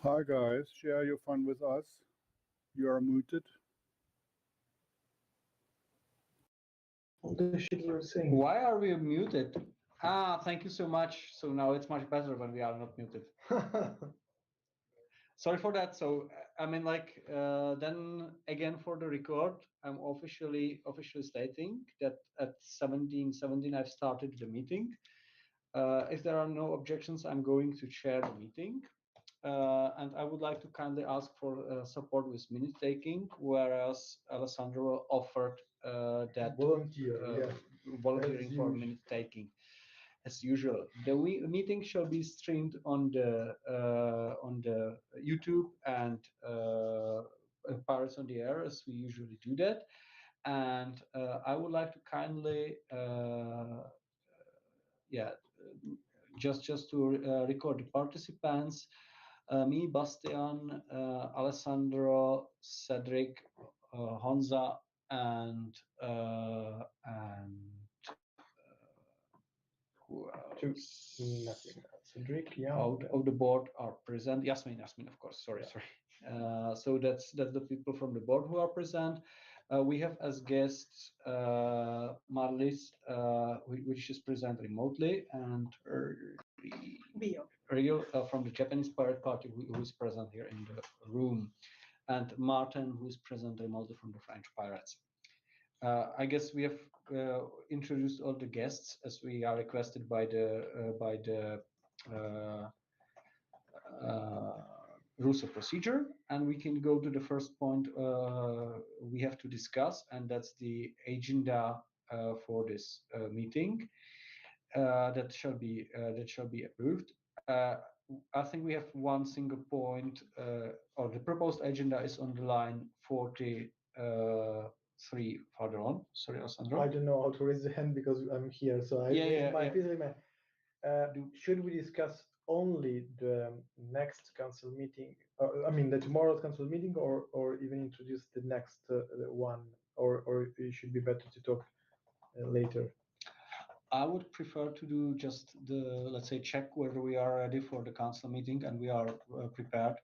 Hi guys, share your fun with us. You are muted. What the shit were you saying? Why are we muted? Thank you so much. So now it's much better when we are not muted. Sorry for that. So I mean, then again for the record, I'm officially stating that at 17:17 I've started the meeting. If there are no objections, I'm going to chair the meeting. And I would like to kindly ask for support with minute taking, whereas Alessandro offered that volunteering for minute taking. As usual, the meeting shall be streamed on the YouTube and Paris on the Air, as we usually do that. And I would like to kindly, just to record the participants. Me, Bastian, Alessandro, Cedric, Honza, and who else? Nothing. Cedric, yeah. Out of the board are present. Yasmin, of course. Sorry. So that's the people from the board who are present. We have as guests Marlis, which is present remotely, and Rio from the Japanese Pirate Party, who is present here in the room, and Martin, who is present remotely from the French Pirates. I guess we have introduced all the guests as we are requested by the rules of procedure, and we can go to the first point we have to discuss, and that's the agenda for this meeting that shall be approved. I think we have one single point, or the proposed agenda is on the line 43 further on. Sorry, Alessandro. I don't know how to raise the hand because I'm here. So should we discuss only the next council meeting? The tomorrow's council meeting, or even introduce the next one, or it should be better to talk later? I would prefer to do just the, let's say, check whether we are ready for the council meeting and we are prepared.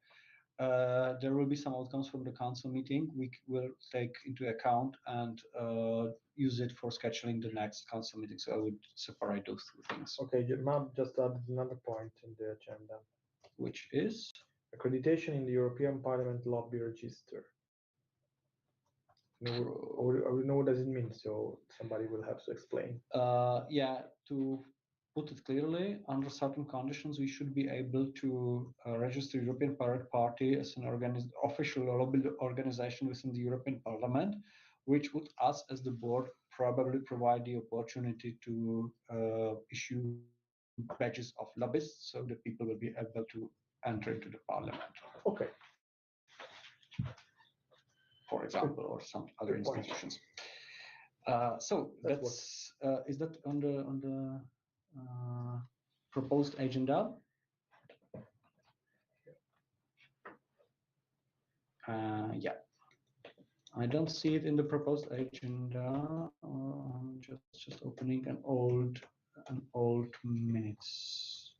There will be some outcomes from the council meeting we will take into account and use it for scheduling the next council meeting. So I would separate those two things. Okay, Mab just added another point in the agenda, which is accreditation in the European Parliament lobby register. We know what does it mean, so somebody will have to explain. To put it clearly, under certain conditions, we should be able to register European Pirate Party as an official lobby organization within the European Parliament, which would us as the board probably provide the opportunity to issue badges of lobbyists, so that people will be able to enter into the Parliament. Okay. For example, or some other institutions. So that's is that on the proposed agenda? Yeah, I don't see it in the proposed agenda. Just opening an old minutes.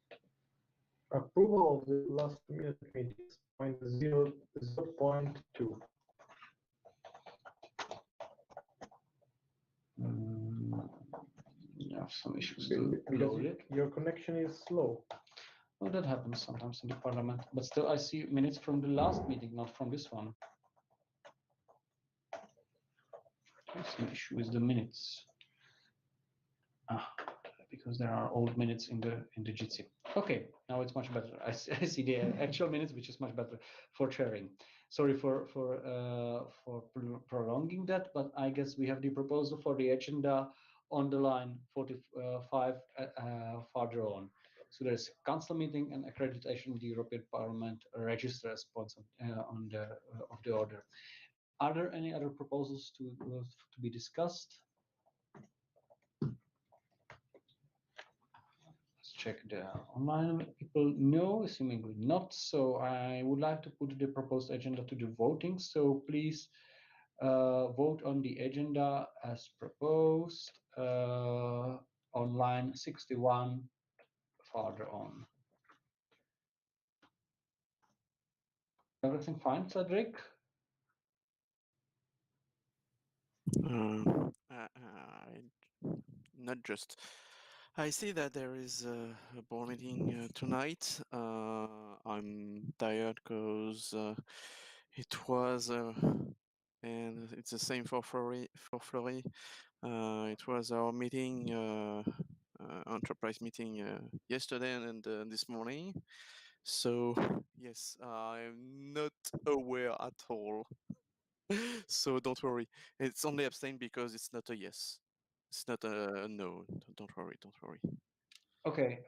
Approval of the last minute meetings, 0.2. You have some issues to load it. Your connection is slow. Well, that happens sometimes in the Parliament, but still I see minutes from the last meeting, not from this one. There's some issue with the minutes. Because there are old minutes in the Jitsi. Okay, now it's much better. I see the actual minutes, which is much better for sharing. Sorry for prolonging that, but I guess we have the proposal for the agenda on the line 45 further on. So there's council meeting and accreditation of the European Parliament register response on the of the order. Are there any other proposals to be discussed? Check the online people. No, seemingly not. So I would like to put the proposed agenda to the voting. So please vote on the agenda as proposed on line 61 further on. Everything fine, Cedric? Not just. I see that there is a board meeting tonight. I'm tired because it was, and it's the same for Fleury. It was our meeting, enterprise meeting yesterday and this morning. So yes, I'm not aware at all. So don't worry. It's only abstain because it's not a yes. It's not a no. Don't worry. Don't worry. Okay.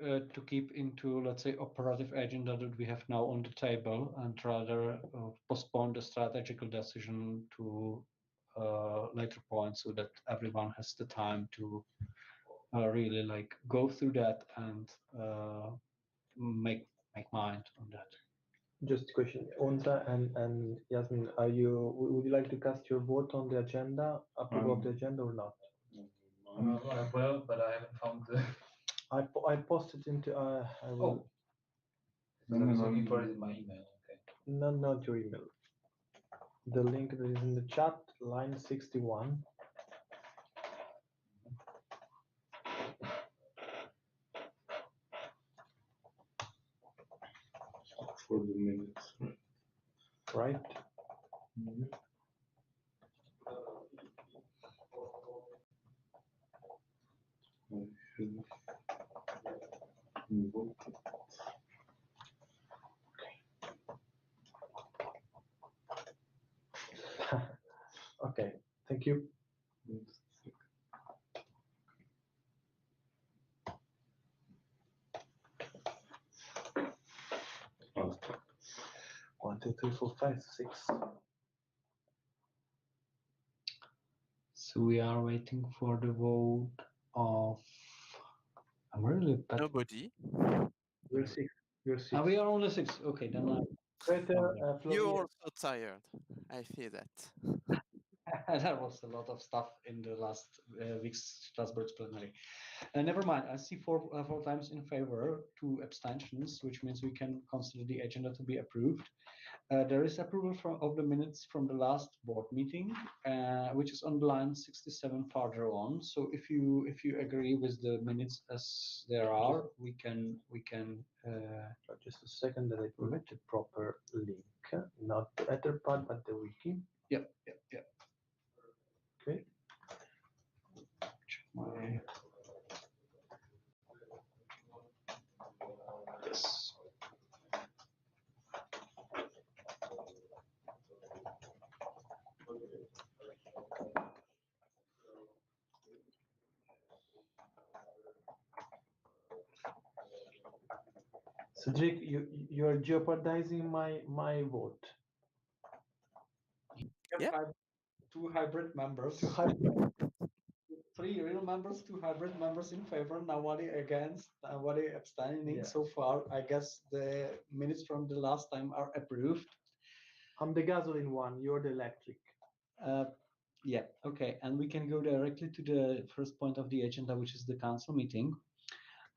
To keep into, let's say, operative agenda that we have now on the table, and rather postpone the strategical decision to later point, so that everyone has the time to really like go through that and make mind on that. Just a question, Ondra and Yasmin, would you like to cast your vote on the agenda, approval of the agenda or not? Well, but I haven't found the. I posted into I will. I was looking for it in my email. Okay. Not your email. The link that is in the chat, line 61. For the minutes. Right? I should invoke it. Okay, thank you. Oh, 1, 2, 3, 4, 5, 6. So we are waiting for the vote of. I'm really bad. Nobody. You're 6. You're 6. We are only 6. Okay, then Peter, You're Florian. also tired. I feel that. there was a lot of stuff in the last week's Strasbourg plenary. Never mind. I see four times in favor, 2 abstentions, which means we can consider the agenda to be approved. There is approval of the minutes from the last board meeting, which is on line 67 farther on. So if you agree with the minutes as there are, we can Just a second that I provide the proper link, not the Etherpad, but the wiki. Yep. Okay. Check my. Yes. Cedric, you're jeopardizing my vote. Yeah. 2 hybrid members. 3 real members, 2 hybrid members in favor, nobody against, nobody abstaining. Yeah. So far, I guess the minutes from the last time are approved. I'm the gasoline one, you're the electric. Yeah, okay. And we can go directly to the first point of the agenda, which is the council meeting.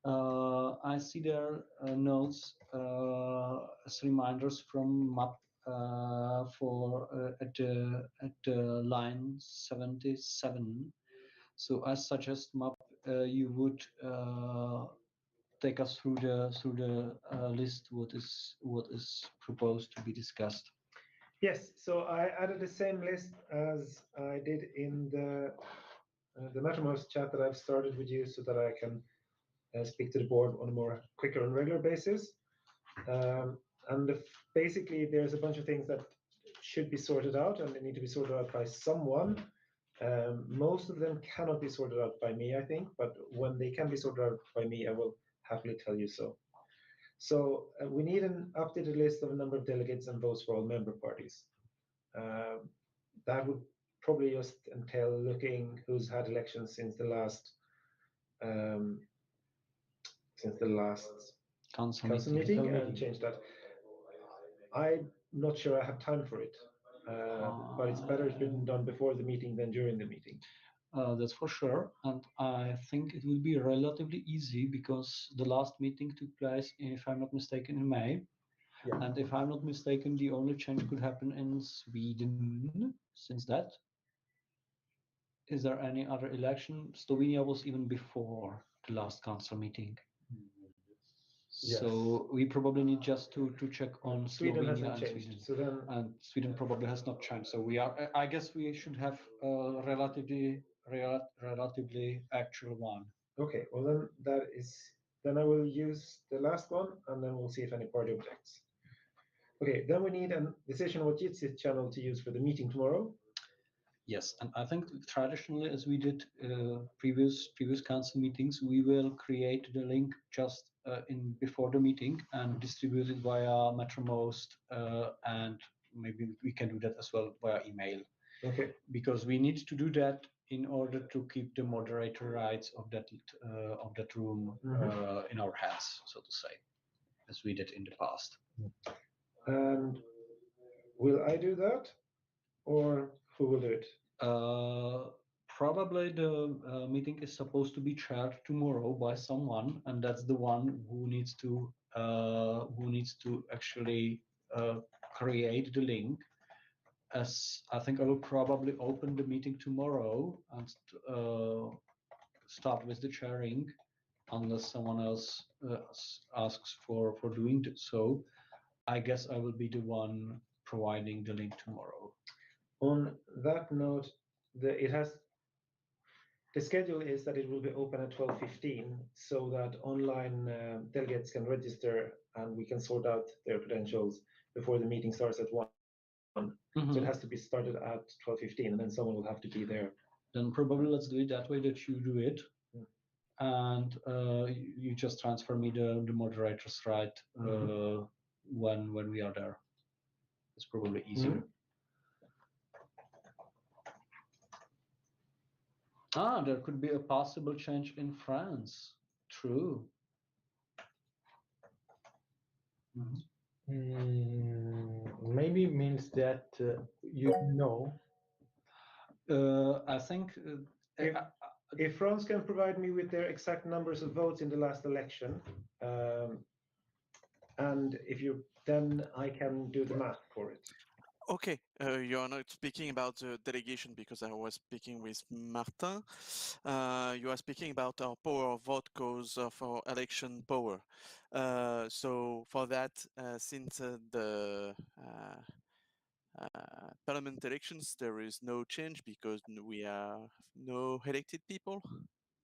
I see there notes as reminders from MAP for at the line 77. So I suggest MAP you would take us through the list what is proposed to be discussed. Yes, so I added the same list as I did in the Mattermost chat that I've started with you, so that I can speak to the board on a more quicker and regular basis. Basically, there's a bunch of things that should be sorted out, and they need to be sorted out by someone. Most of them cannot be sorted out by me, I think, but when they can be sorted out by me, I will happily tell you so. So we need an updated list of a number of delegates and votes for all member parties. That would probably just entail looking who's had elections since the last council meeting and change that. I'm not sure I have time for it, but it's better it's been done before the meeting than during the meeting. That's for sure, and I think it will be relatively easy because the last meeting took place, if I'm not mistaken, in May. Yeah. And if I'm not mistaken, the only change could happen in Sweden since that. Is there any other election? Slovenia was even before the last council meeting. Yes. So we probably need just to check on Sweden Slovenia hasn't and changed. Sweden. So then, And Sweden probably has not changed. So we are. I guess we should have a relatively actual one. okay, well then that is, then I will use the last one and then we'll see if any party objects. Okay, then we need a decision what Jitsi channel to use for the meeting tomorrow. Yes, and I think traditionally, as we did previous council meetings, we will create the link just in before the meeting and distribute it via MetroMost, and maybe we can do that as well via email. Okay. Because we need to do that in order to keep the moderator rights of that room in our hands, so to say, as we did in the past. And will I do that or who will do it? Probably the meeting is supposed to be chaired tomorrow by someone, and that's the one who needs to actually create the link. As I think I will probably open the meeting tomorrow and start with the chairing, unless someone else asks for doing so. I guess I will be the one providing the link tomorrow. On that note, the schedule is that it will be open at 12:15 so that online delegates can register and we can sort out their credentials before the meeting starts at 1. So it has to be started at 12:15 and then someone will have to be there. Then probably let's do it that way, that you do it. And you just transfer me the moderator's right when we are there. It's probably easier. Ah, there could be a possible change in France. True. Maybe means that you know. I think If France can provide me with their exact numbers of votes in the last election, and then I can do the math for it. Okay, you are not speaking about the delegation because I was speaking with Martin. You are speaking about our power of vote cause of our election power. So for that, since the parliament elections, there is no change because we have no elected people.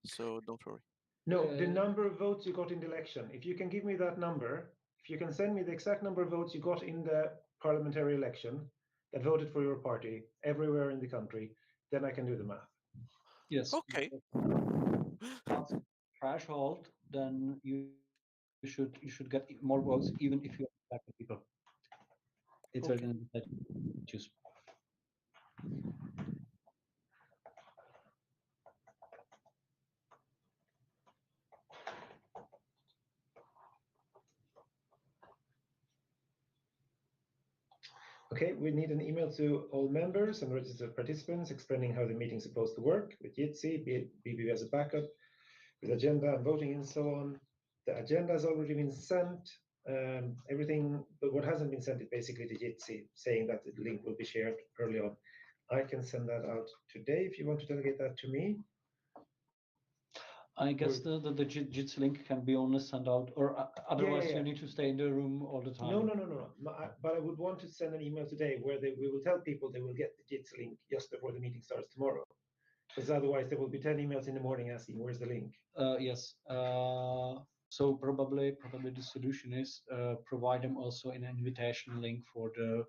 So don't worry. No, the number of votes you got in the election. If you can give me that number, if you can send me the exact number of votes you got in the parliamentary election that voted for your party everywhere in the country, then I can do the math. yes. Okay. Threshold, then you should get more votes even if you are elected people. It's Okay. written that choose. Okay, we need an email to all members and registered participants explaining how the meeting is supposed to work with Jitsi, BBU as a backup, with agenda and voting and so on. The agenda has already been sent, everything, but what hasn't been sent is basically the Jitsi saying that the link will be shared early on. I can send that out today if you want to delegate that to me. I guess the JITS link can be only sent out, or otherwise yeah. you need to stay in the room all the time. No. But I would want to send an email today where we will tell people they will get the JITS link just before the meeting starts tomorrow. Because otherwise there will be 10 emails in the morning asking where's the link. Yes. So probably the solution is provide them also an invitation link for the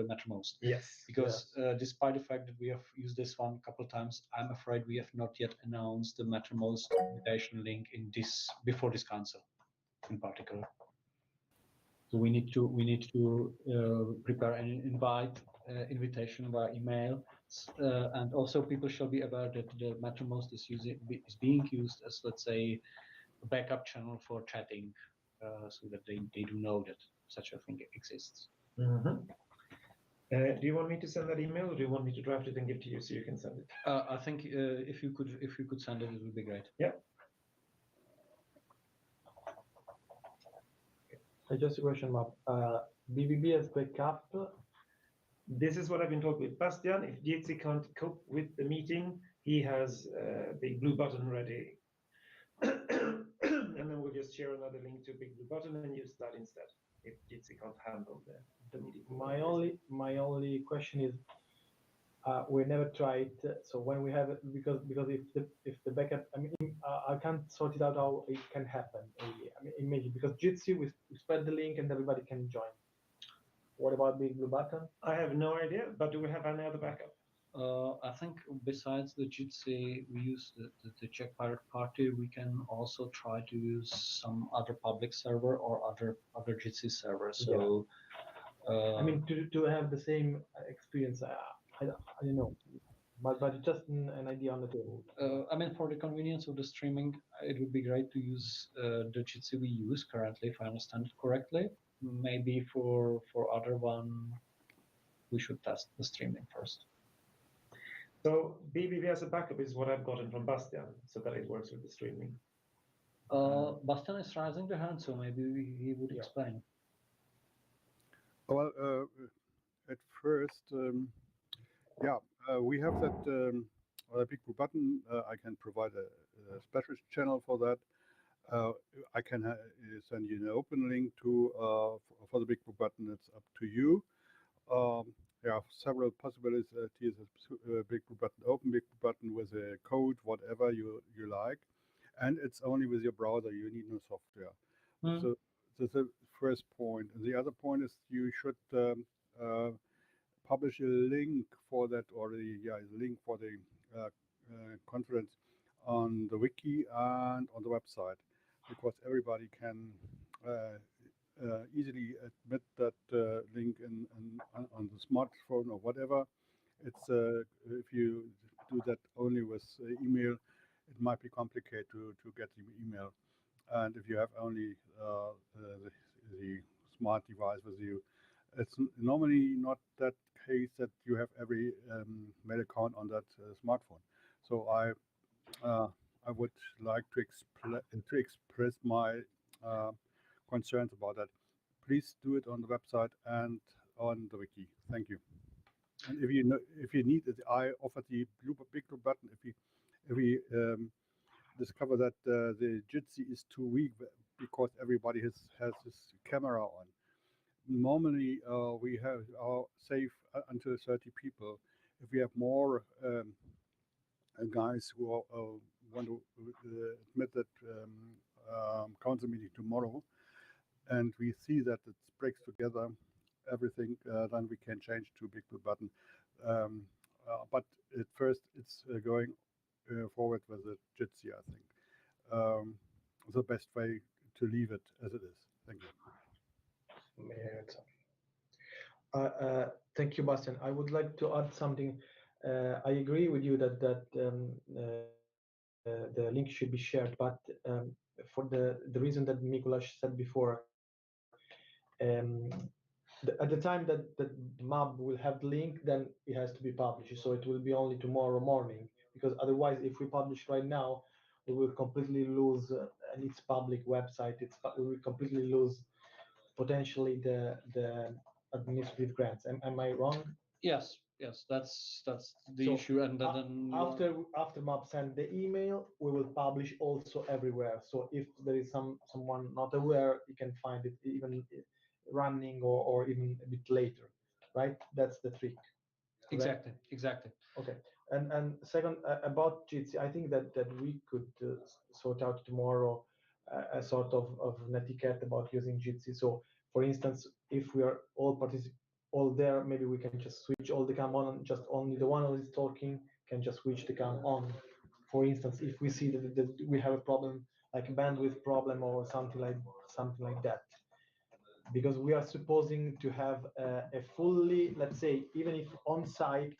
MetroMost. Yes. Because despite the fact that we have used this one a couple of times, I'm afraid we have not yet announced the MetroMost invitation link before this council, in particular. So we need to prepare an invitation via email, and also people shall be aware that the MetroMost is being used as, let's say, a backup channel for chatting, so that they do know that such a thing exists. Do you want me to send that email, or do you want me to draft it and give to you so you can send it? I think if you could send it, it would be great. Yeah. Just a question, Map. BBB as backup. This is what I've been talking with Bastian. If Jitsi can't cope with the meeting, he has Big Blue Button ready. And then we'll just share another link to Big Blue Button and use that instead. If Jitsi can't handle the meeting. My only question is, we never tried. So when we have it, because if the backup, I mean, I can't sort it out how it can happen. Really. I mean, imagine because Jitsi we spread the link and everybody can join. What about Big Blue Button? I have no idea, but do we have any other backup? I think besides the Jitsi, we use the Czech Pirate Party. We can also try to use some other public server or other Jitsi server. So, I mean, to have the same experience, I don't know, but just an idea on the table. I mean, for the convenience of the streaming, it would be great to use the Jitsi we use currently, if I understand it correctly. Maybe for other one, we should test the streaming first. So BBB as a backup is what I've gotten from Bastian, so that it works with the streaming. Bastian is raising the hand, so maybe he would explain. Well, at first, we have that Big Blue Button. I can provide a special channel for that. I can send you an open link to for the Big Blue Button. It's up to you. There are several possibilities. Big Blue Button, open Big Blue Button with a code, whatever you like, and it's only with your browser. You need no software. So that's the first point. And the other point is you should publish a link for that, or the link for the conference on the wiki and on the website, because everybody can easily admit that link on the smartphone or whatever. It's if you do that only with email, it might be complicated to get the email. And if you have only the smart device with you, it's normally not that case that you have every mail account on that smartphone. So I would like to express my concerns about that. Please do it on the website and on the wiki. Thank you. And if you need it, I offer the Big Blue Button. If we discover that the Jitsi is too weak because everybody has his camera on. Normally, we have our safe until 30 people. If we have more guys who want to admit that council meeting tomorrow, and we see that it breaks together everything, then we can change to Big Blue Button. But at first, it's going forward with the Jitsi, I think. The best way to leave it as it is. Thank you. Thank you, Bastian. I would like to add something. I agree with you that the link should be shared, but for the reason that Mikuláš said before, at the time that MAB will have the link, then it has to be published. So it will be only tomorrow morning, because otherwise, if we publish right now, we will completely lose, and it's public website. We will completely lose potentially the administrative grants. Am I wrong? Yes, that's the issue. And then after MAP send the email, we will publish also everywhere. So if there is someone not aware, you can find it even running or even a bit later, right? That's the trick. Exactly. Okay. And second, about Jitsi, I think that we could sort out tomorrow a sort of netiquette about using Jitsi. So, for instance, if we are all there, maybe we can just switch all the cam on, and just only the one who is talking can just switch the cam on. For instance, if we see that we have a problem, like a bandwidth problem or something like that, because we are supposing to have a fully, let's say, even if on site,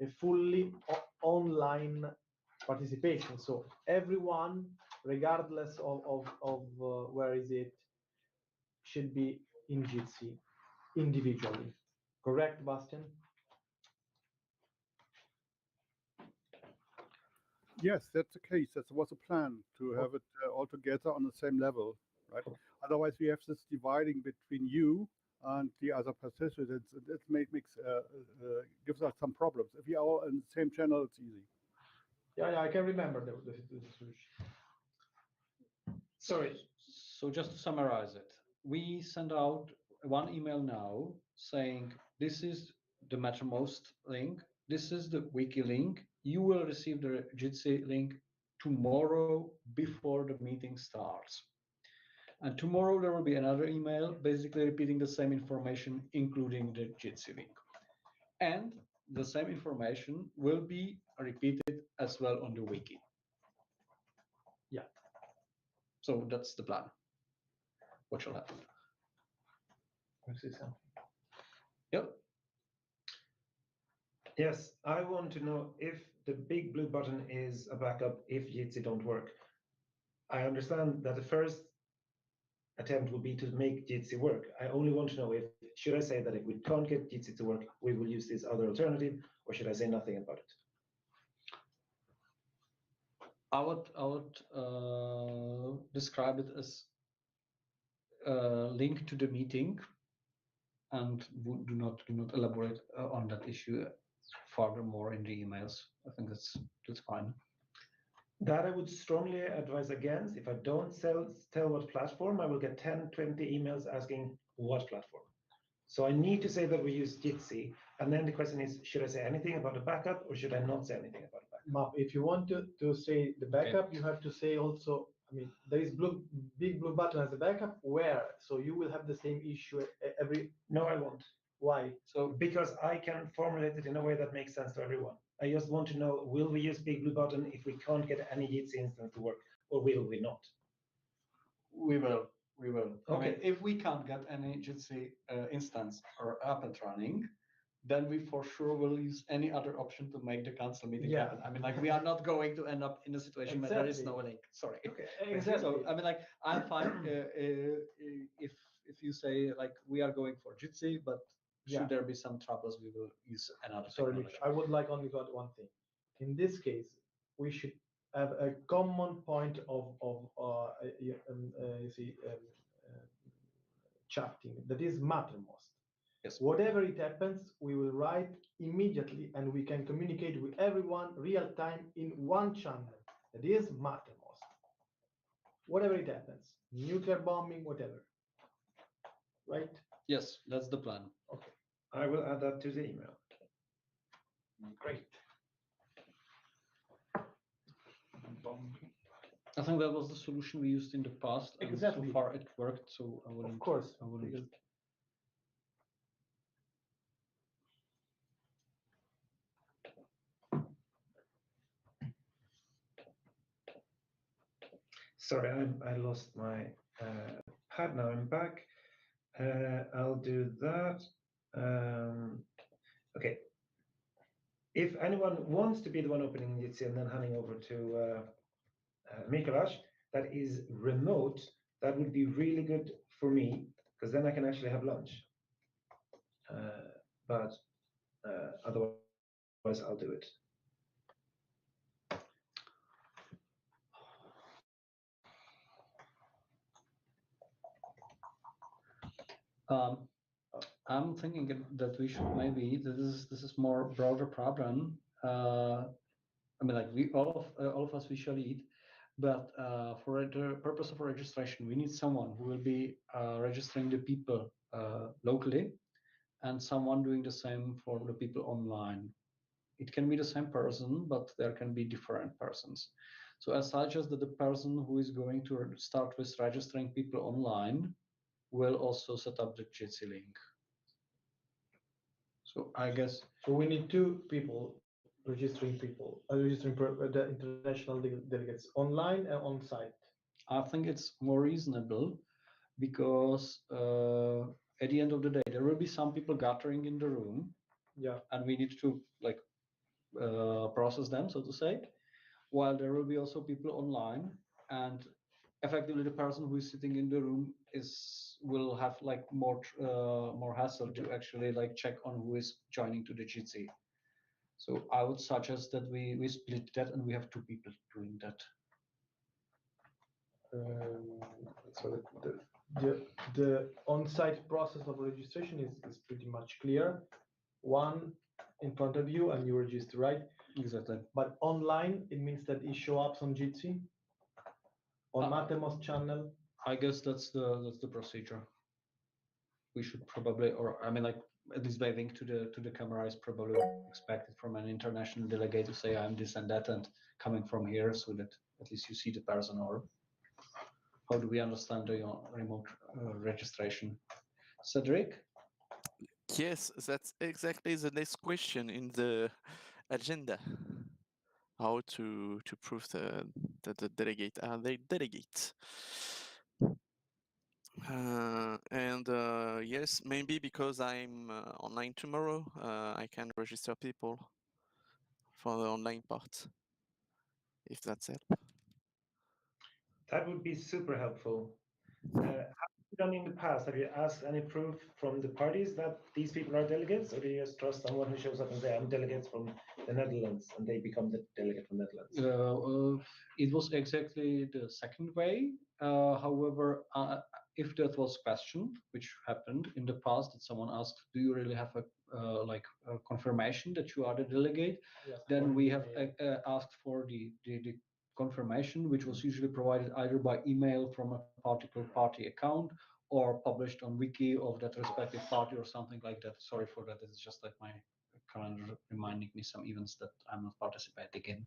a fully online participation. So everyone, regardless of where is it, should be in Jitsi individually. Correct, Bastian? Yes, that's the case. That was a plan to have it all together on the same level, right? Otherwise, we have this dividing between you and the other participants. And it gives us some problems. If we are all in the same channel, it's easy. Yeah, I can remember the solution. Sorry. So just to summarize it, we send out one email now saying this is the Mattermost link, this is the wiki link. You will receive the Jitsi link tomorrow before the meeting starts. And tomorrow there will be another email basically repeating the same information, including the Jitsi link. And the same information will be repeated as well on the wiki. Yeah. So that's the plan. What shall happen? Yep. Yes, I want to know if the big blue button is a backup if Jitsi don't work. I understand that the first attempt will be to make Jitsi work. I only want to know if, should I say that if we can't get Jitsi to work, we will use this other alternative, or should I say nothing about it? I would describe it as a link to the meeting, and do not elaborate on that issue furthermore in the emails. I think that's fine. That I would strongly advise against. If I don't tell what platform, I will get 10, 20 emails asking what platform. So I need to say that we use Jitsi. And then the question is, should I say anything about the backup or should I not say anything about the backup? If you want to say the backup, you have to say also, I mean, there is big blue button as a backup where? So you will have the same issue every. No, I won't. Why? So because I can formulate it in a way that makes sense to everyone. I just want to know, will we use big blue button if we can't get any Jitsi instance to work, or will we not? We will. Okay. I mean, if we can't get any Jitsi instance or up and running, then we for sure will use any other option to make the council meeting happen. I mean, like, we are not going to end up in a situation where there is no link. Sorry. Okay. Exactly. So I mean, like, I'm fine if you say like we are going for Jitsi, but should there be some troubles, we will use another technology. I would like only to add one thing. In this case, we should have a common point of chatting that is Mattermost. Yes. Whatever it happens, we will write immediately, and we can communicate with everyone real time in one channel. That is Mattermost. Whatever it happens, nuclear bombing, whatever. Right? Yes, that's the plan. Okay. I will add that to the email. Great. I think that was the solution we used in the past, and Exactly. so far it worked. So I wouldn't. Of course. I wouldn't. Sorry, I lost my pad. Now I'm back. I'll do that. Okay. If anyone wants to be the one opening Jitsi and then handing over to Mikuláš, that is remote, that would be really good for me, because then I can actually have lunch. But otherwise, I'll do it. I'm thinking that we should maybe this is more broader problem. I mean, like, we all of us we shall eat, but for the purpose of registration, we need someone who will be registering the people locally, and someone doing the same for the people online. It can be the same person, but there can be different persons. So as such as that the person who is going to start with registering people online will also set up the Jitsi link. So I guess. So we need two people registering the international delegates online and on site. I think it's more reasonable because at the end of the day, there will be some people gathering in the room. Yeah. And we need to like process them, so to say, while there will be also people online, and effectively the person who is sitting in the room will have like more hassle to actually like check on who is joining to the Jitsi. So I would suggest that we split that and we have two people doing that. So The on-site process of registration is pretty much clear. One in front of you and you register, right? Exactly. But online, it means that it show up on Jitsi, on Matemos channel. I guess that's the procedure. We should probably, or I mean, like at least waving to the camera is probably expected from an international delegate to say I'm this and that and coming from here, so that at least you see the person. Or how do we understand the remote registration? Cedric? Yes, that's exactly the next question in the agenda. How to prove that the delegate are they delegate. And yes, maybe because I'm online tomorrow, I can register people for the online part, if that's help. That would be super helpful. Have you done in the past? Have you asked any proof from the parties that these people are delegates, or do you just trust someone who shows up and say, I'm delegates from the Netherlands, and they become the delegate from Netherlands? It was exactly the second way. However, if that was questioned, which happened in the past, that someone asked, "Do you really have a confirmation that you are the delegate?" Yes, Then we have asked for the confirmation, which was usually provided either by email from a particular party account or published on wiki of that respective party or something like that. Sorry for that. It's just like my calendar reminding me some events that I'm not participating in.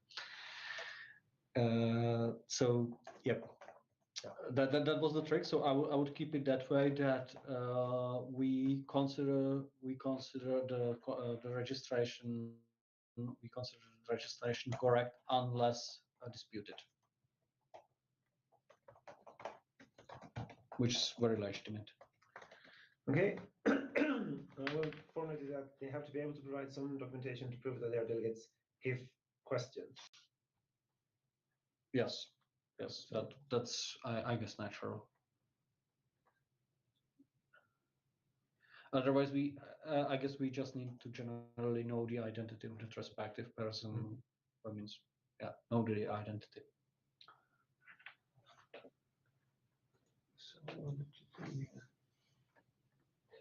So yep, that was the trick. So I would keep it that way. That we consider the registration correct unless disputed, which is very legitimate. Okay. Well, format is that they have to be able to provide some documentation to prove that they are delegates if questioned. Yes, that's I guess natural. Otherwise, I guess we just need to generally know the identity of the respective person. That means, yeah, know the identity.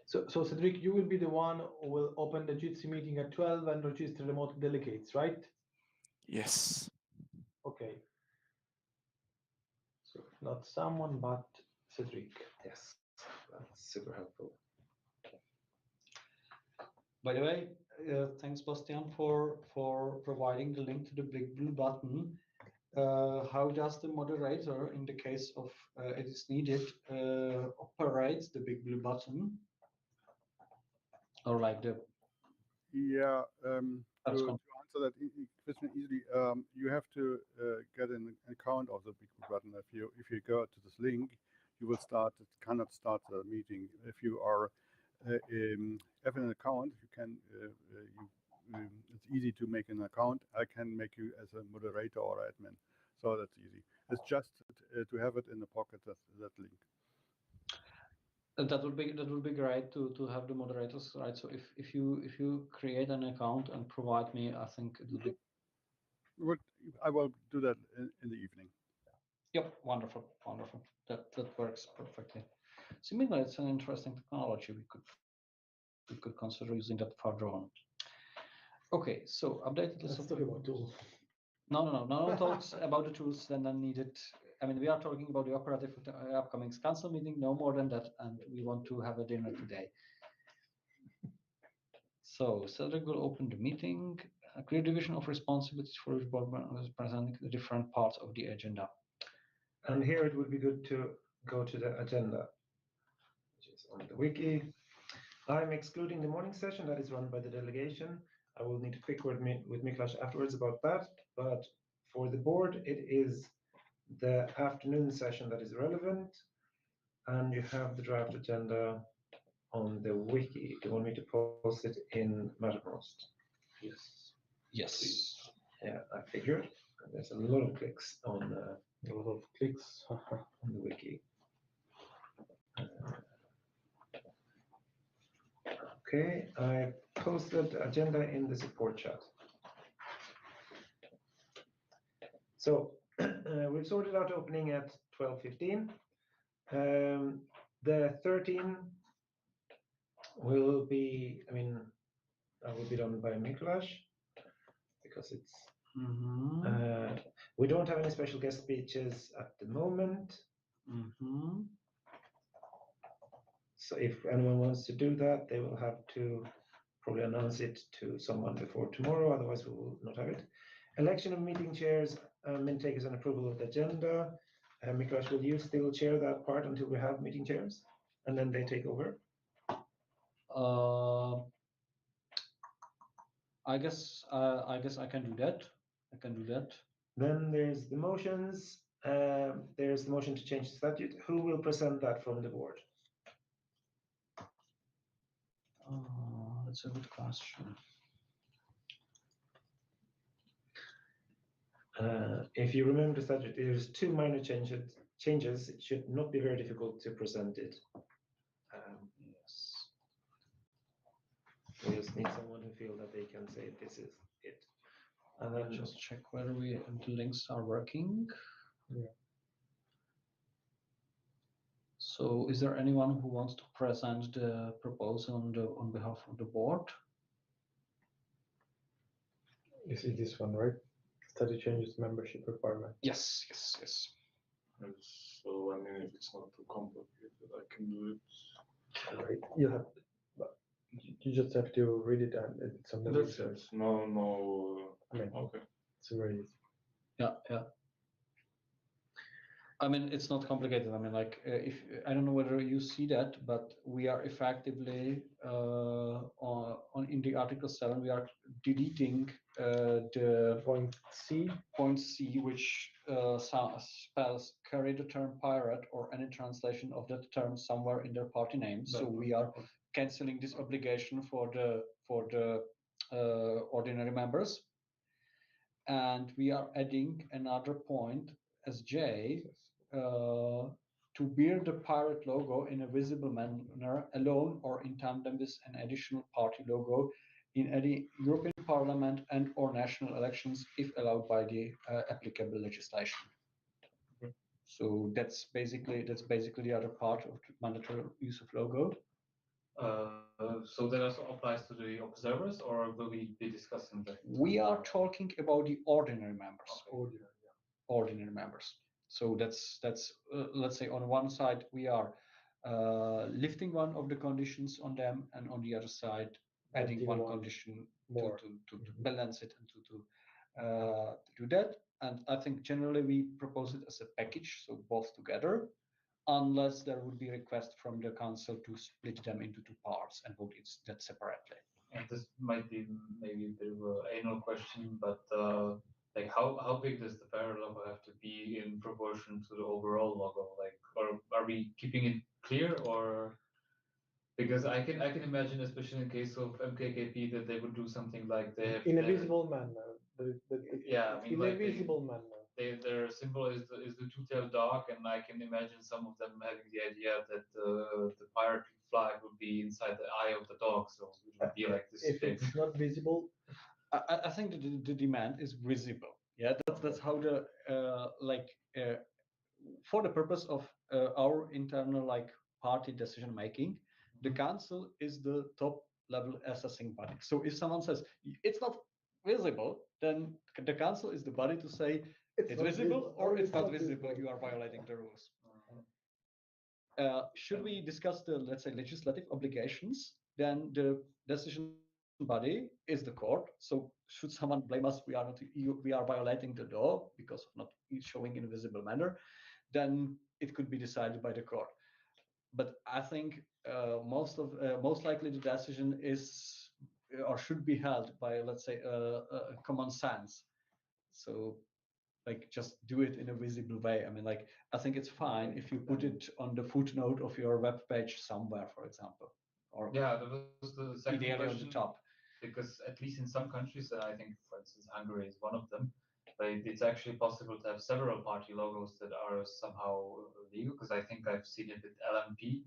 So Cedric, you will be the one who will open the Jitsi meeting at 12 and register remote delegates, right? Yes. Okay. So not someone, but Cedric. Yes, that's super helpful. By the way, thanks, Bastian, for providing the link to the big blue button. How does the moderator, in the case of it is needed, operate the big blue button? Or like the Yeah, to That's answer that question easily, you have to get an account of the Big Blue Button. If you go to this link, you will cannot start the meeting. If you are have an account, you can. It's easy to make an account. I can make you as a moderator or admin, so that's easy. It's just to have it in the pocket, that link. that would be great to have the moderators, right? So if you create an account and provide me, I think it will be. I will do that in the evening. Yep, wonderful. That works perfectly. Seemingly, it's an interesting technology. We could consider using that further on. Okay, so updated list of tools. No talks about the tools then needed. I mean, we are talking about the operative of the upcoming council meeting, no more than that, and we want to have a dinner today. So Cedric will open the meeting. A clear division of responsibilities for each board member is presenting the different parts of the agenda. And here it would be good to go to the agenda, which is on the wiki. I'm excluding the morning session that is run by the delegation. I will need a quick word with Miklas afterwards about that. But for the board, it is the afternoon session that is relevant. And you have the draft agenda on the wiki. Do you want me to post it in Mattermost? Yes. Yes. Yeah, I figured. There's a lot of clicks on A lot of clicks. on the wiki. Okay, I posted the agenda in the support chat. So we've sorted out opening at 12:15. The 13 will be, I mean, that will be done by Miklas because it's. We don't have any special guest speeches at the moment. So if anyone wants to do that, they will have to probably announce it to someone before tomorrow, otherwise we will not have it. Election of meeting chairs, minute takers and approval of the agenda. Miklas, will you still chair that part until we have meeting chairs? And then they take over? I guess I can do that. Then there's the motions. There's the motion to change the statute. Who will present that from the board? That's a good question. If you remember the statute, there's two minor changes. It should not be very difficult to present it. Yes. We just need someone who feel that they can say this is it. And then Just check whether the links are working. Yeah. So is there anyone who wants to present the proposal on behalf of the board? You see this one, right? Study changes membership requirement. Yes. So, I mean, if it's not too complicated, I can do it. Right. You have, but you just have to read it and it's on the That's research. it. No. I mean, Okay. it's very easy. Yeah. I mean, it's not complicated. I mean, like, if I don't know whether you see that, but we are effectively on in the Article 7, we are deleting the Point C. which spells carry the term pirate or any translation of that term somewhere in their party name. So we are canceling this obligation for the ordinary members, and we are adding another point as J. To bear the pirate logo in a visible manner alone or in tandem with an additional party logo in any European Parliament and or national elections if allowed by the applicable legislation. Okay. So that's basically the other part of mandatory use of logo. So that also applies to the observers, or will we be discussing that? We are talking about the ordinary members. Okay. Ordinary members. So that's let's say on one side we are lifting one of the conditions on them, and on the other side adding one condition to balance it and to do that. And I think generally we propose it as a package, so both together, unless there would be a request from the council to split them into two parts and vote that separately. And this might be maybe a bit of an anal question, but like how big does the pirate logo have to be in proportion to the overall logo? Like, or are we keeping it clear, or because I can imagine, especially in case of MKKP, that they would do something like they have In a visible manner. Yeah, I mean, in like a visible manner. their symbol is the two-tailed dog, and I can imagine some of them having the idea that the pirate flag would be inside the eye of the dog, so it would be like this If big. it's not visible, I think the demand is visible. Yeah, that's how the for the purpose of our internal party decision making, the council is the top level assessing body. So if someone says it's not visible, then the council is the body to say it's visible or it's not visible. You are violating the rules. Should we discuss the, let's say, legislative obligations? Then the decision body is the court. So should someone blame us, we are violating the law because of not showing in a visible manner, then it could be decided by the court. But I think most likely the decision is or should be held by, let's say, common sense. So just do it in a visible way. I mean, I think it's fine if you put it on the footnote of your web page somewhere, for example, or yeah, that was the second ideally question, on the top. because at least in some countries, I think, for instance, Hungary is one of them, it's actually possible to have several party logos that are somehow legal. Because I think I've seen it with LMP,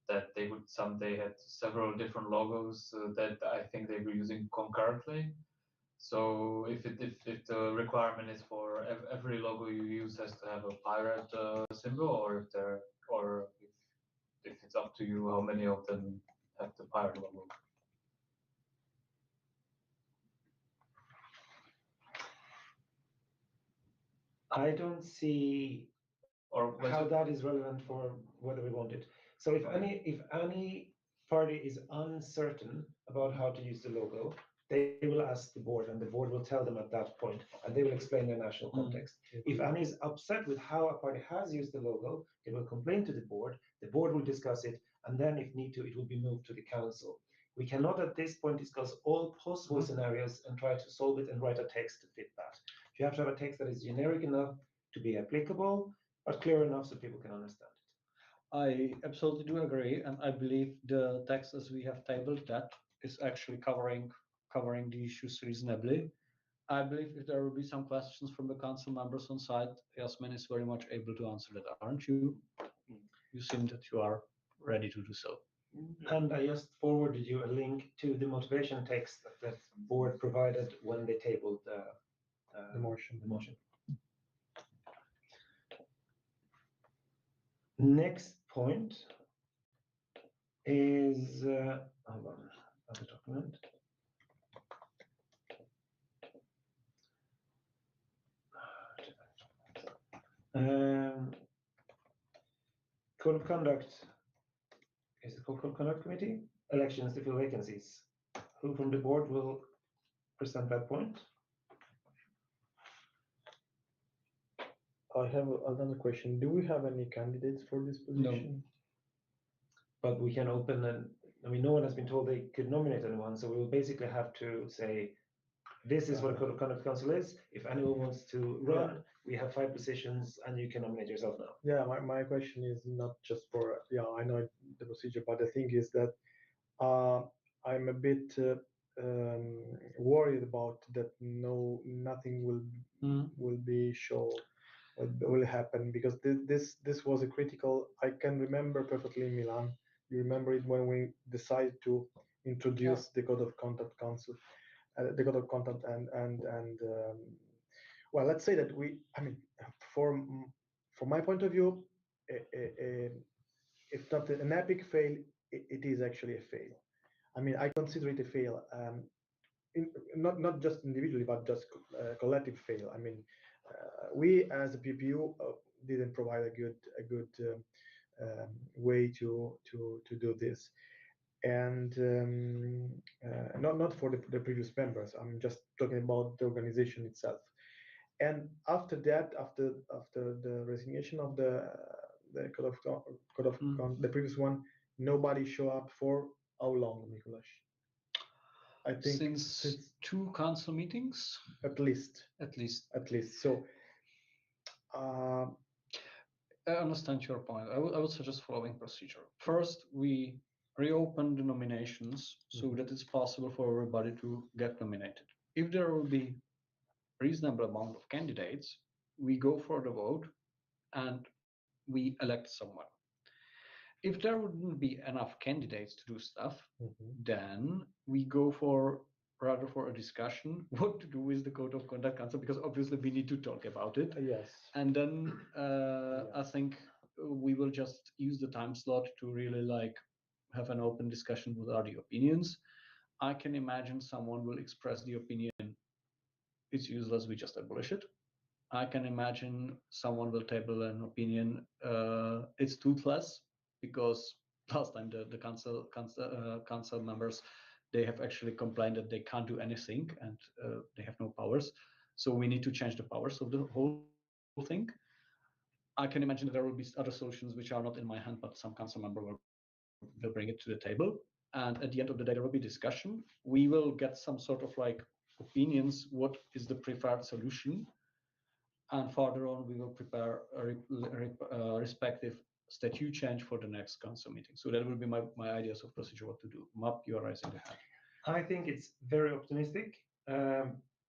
that they had several different logos that I think they were using concurrently. So if the requirement is for every logo you use has to have a pirate symbol, or if if it's up to you, how many of them have the pirate logo? I don't see Or how that is relevant for whether we want it. So if any party is uncertain about how to use the logo, they will ask the board, and the board will tell them at that point, and they will explain their national context. If any is upset with how a party has used the logo, they will complain to the board will discuss it, and then if need to, it will be moved to the council. We cannot at this point discuss all possible scenarios and try to solve it and write a text to fit that. You have to have a text that is generic enough to be applicable, but clear enough so people can understand it. I absolutely do agree, and I believe the text as we have tabled that is actually covering the issues reasonably. I believe if there will be some questions from the council members on site, Yasmin is very much able to answer that, aren't you? You seem that you are ready to do so. And I just forwarded you a link to the motivation text that the board provided when they tabled the motion. Next point is, hold on, other document. Code of conduct. Is it called Code of Conduct Committee? Elections to fill vacancies. Who from the board will present that point? I have another question. Do we have any candidates for this position? But we can open no one has been told they could nominate anyone, so we will basically have to say, this is what a Code of Conduct Council is. If anyone wants to run, we have 5 positions and you can nominate yourself now. Yeah, my question is not just for, I know the procedure, but the thing is that I'm a bit worried about that nothing will be shown, will happen, because this was a critical, I can remember perfectly in Milan. You remember it when we decided to introduce the Code of Conduct Council, the Code of Conduct, and well, let's say that from my point of view, if not an epic fail, it is actually a fail. I mean, I consider it a fail, not just individually, but just collective fail. I mean, we as a PPEU didn't provide a good way to do this, and not for the previous members. I'm just talking about the organization itself. And after that, after the resignation of the the previous one, nobody show up for how long, Mikuláš? I think since 2 council meetings, at least. So I understand your point. I would suggest following procedure. First, we reopen the nominations so that it's possible for everybody to get nominated. If there will be reasonable amount of candidates, we go for the vote and we elect someone. If there wouldn't be enough candidates to do stuff, then we go rather for a discussion what to do with the Code of Conduct Council, because obviously we need to talk about it. Yes. And then I think we will just use the time slot to really have an open discussion with all the opinions. I can imagine someone will express the opinion, it's useless, we just abolish it. I can imagine someone will table an opinion, it's toothless, because last time the council members, they have actually complained that they can't do anything and they have no powers. So we need to change the powers of the whole thing. I can imagine that there will be other solutions which are not in my hand, but some council member will bring it to the table. And at the end of the day, there will be discussion. We will get some sort of opinions, what is the preferred solution. And further on, we will prepare a respective statute change for the next council meeting. So that will be my ideas of procedure, what to do. Map, you are raising the hand. I think it's very optimistic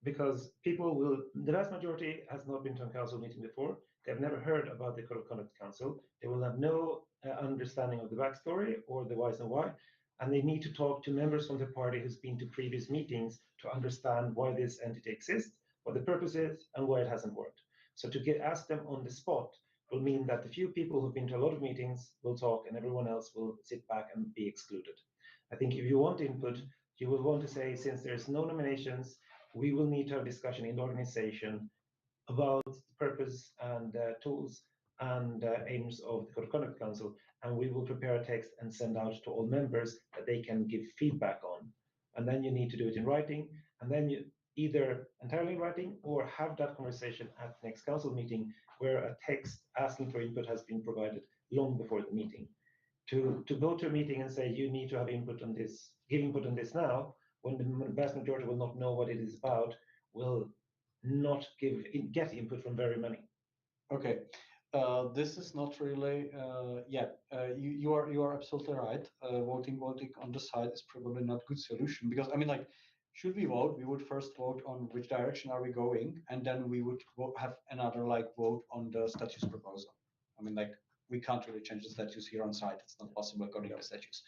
because the vast majority has not been to a council meeting before. They've never heard about the Code of Conduct Council. They will have no understanding of the backstory or the whys and why. And they need to talk to members from the party who's been to previous meetings to understand why this entity exists, what the purpose is, and why it hasn't worked. So to ask them on the spot will mean that the few people who've been to a lot of meetings will talk and everyone else will sit back and be excluded. I think if you want input, you will want to say, since there's no nominations, we will need to have discussion in the organization about the purpose and tools and aims of the Code of Conduct Council, and we will prepare a text and send out to all members that they can give feedback on. And then you need to do it in writing, and then you either entirely in writing or have that conversation at the next council meeting where a text asking for input has been provided long before the meeting. To go to a meeting and say you need to have input on this, give input on this now, when the vast majority will not know what it is about, will not get input from very many. Okay, this is not really. You are absolutely right. Voting on the side is probably not good solution, because I mean, like, should we vote? We would first vote on which direction are we going, and then we would have another like vote on the statutes proposal. I mean, like, we can't really change the statutes here on site. It's not possible according to the statutes.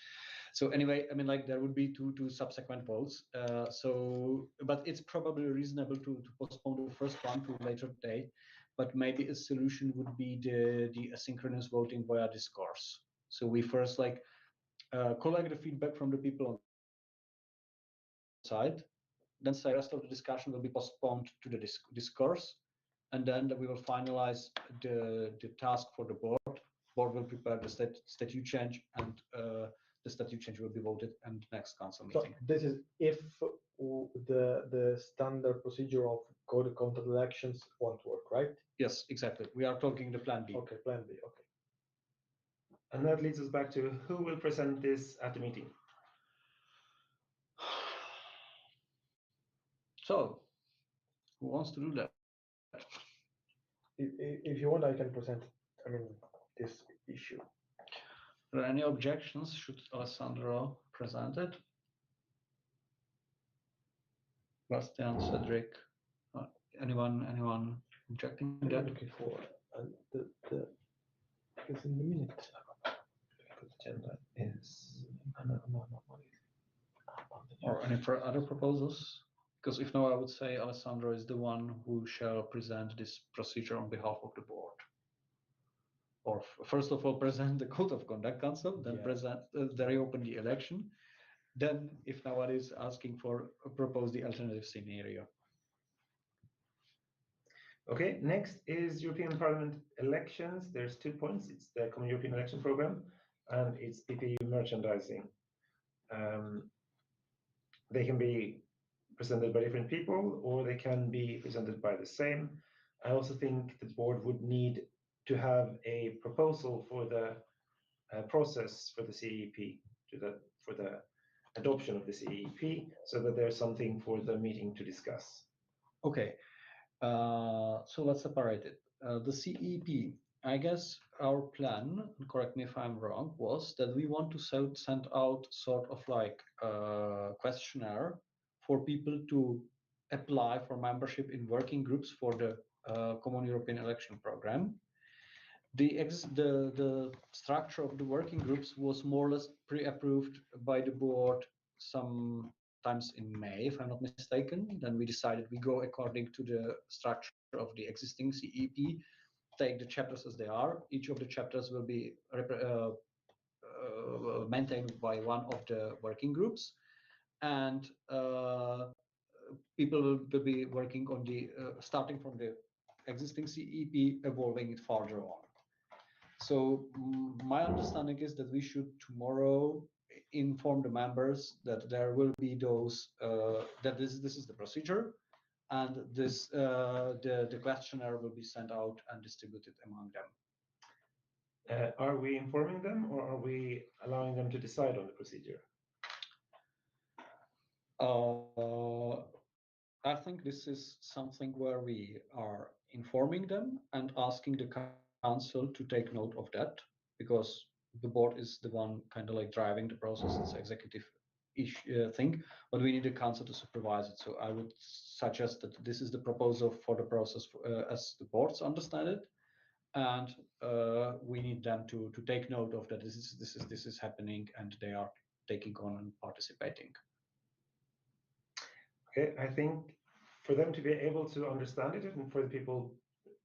So anyway, I mean, like, there would be two subsequent votes. But it's probably reasonable to postpone the first one to a later date. But maybe a solution would be the asynchronous voting via discourse. So we first like collect the feedback from the people on site, then say the rest of the discussion will be postponed to the discourse, and then we will finalize the task for the board. Board will prepare the statute change, and the statute change will be voted at the next council meeting. So this is if the standard procedure of code of conduct elections won't work, right? Yes, exactly. We are talking the plan B. Okay, plan B. Okay. And that leads us back to who will present this at the meeting. So, who wants to do that? If you want, I can present. I mean, this issue. Are there any objections? Should Alessandro present it? Bastian, Cedric, anyone objecting I'm that? looking for the it's in the minute. Agenda is Or any other proposals? Because if no, I would say Alessandro is the one who shall present this procedure on behalf of the board. Or first of all, present the Code of Conduct Council, then present, reopen the election. Then, if no one is asking for, propose the alternative scenario. okay. Next is European Parliament elections. There's 2 points. It's the Common European Election Programme and it's PPEU merchandising. They can be presented by different people or they can be presented by the same. I also think the board would need to have a proposal for the process for the CEP, for the adoption of the CEP, so that there's something for the meeting to discuss. Okay, so let's separate it. The CEP, I guess our plan, and correct me if I'm wrong, was that we want to send out sort of like a questionnaire for people to apply for membership in working groups for the Common European Election Programme. The structure of the working groups was more or less pre-approved by the board sometimes in May, if I'm not mistaken. Then we decided we go according to the structure of the existing CEP, take the chapters as they are. Each of the chapters will be maintained by one of the working groups, and people will be working on the starting from the existing CEP, evolving it further on. So my understanding is that we should tomorrow inform the members that there will be those that this is the procedure, and this the questionnaire will be sent out and distributed among them. Are we informing them or are we allowing them to decide on the procedure? I think this is something where we are informing them and asking the council to take note of that, because the board is the one kind of like driving the process. It's executive thing, but we need the council to supervise it. So I would suggest that this is the proposal for the process as the boards understand it, and we need them to take note of that. This is happening, and they are taking on and participating. Okay, I think for them to be able to understand it and for the people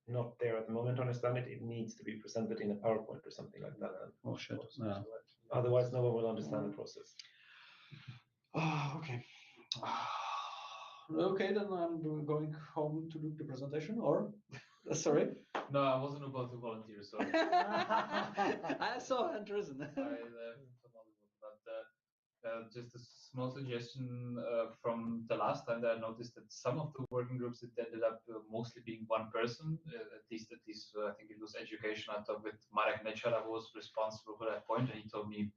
not there at the moment to understand it. It needs to be presented in a PowerPoint or something like that. And Oh shit. Yeah. otherwise, no one will understand the process. Oh, okay. Okay, then I'm going home to do the presentation, or sorry. No, I wasn't about to volunteer, sorry. I saw hand risen. I left Hollywood, but just a small suggestion from the last time that I noticed that some of the working groups it ended up mostly being one person. At least I think it was education. I talked with Marek Nechara, who was responsible for that point, and he told me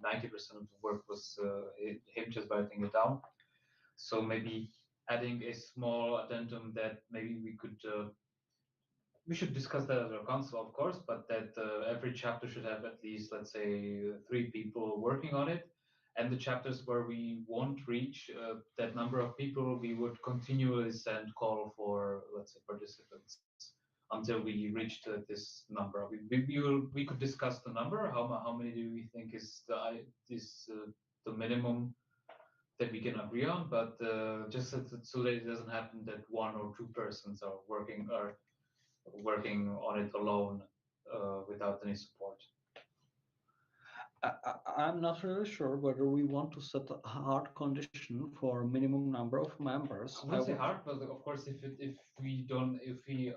90% of the work was him just writing it down. So maybe adding a small addendum that maybe we should discuss that at our council, of course, but that every chapter should have at least, let's say, 3 people working on it. And the chapters where we won't reach that number of people, we would continually send call for, let's say, participants until we reached this number. We could discuss the number. How many do we think is the minimum that we can agree on? But just so that it doesn't happen that 1 or 2 persons are working on it alone without any support. I'm not really sure whether we want to set a hard condition for minimum number of members. I wouldn't say hard, but of course, if we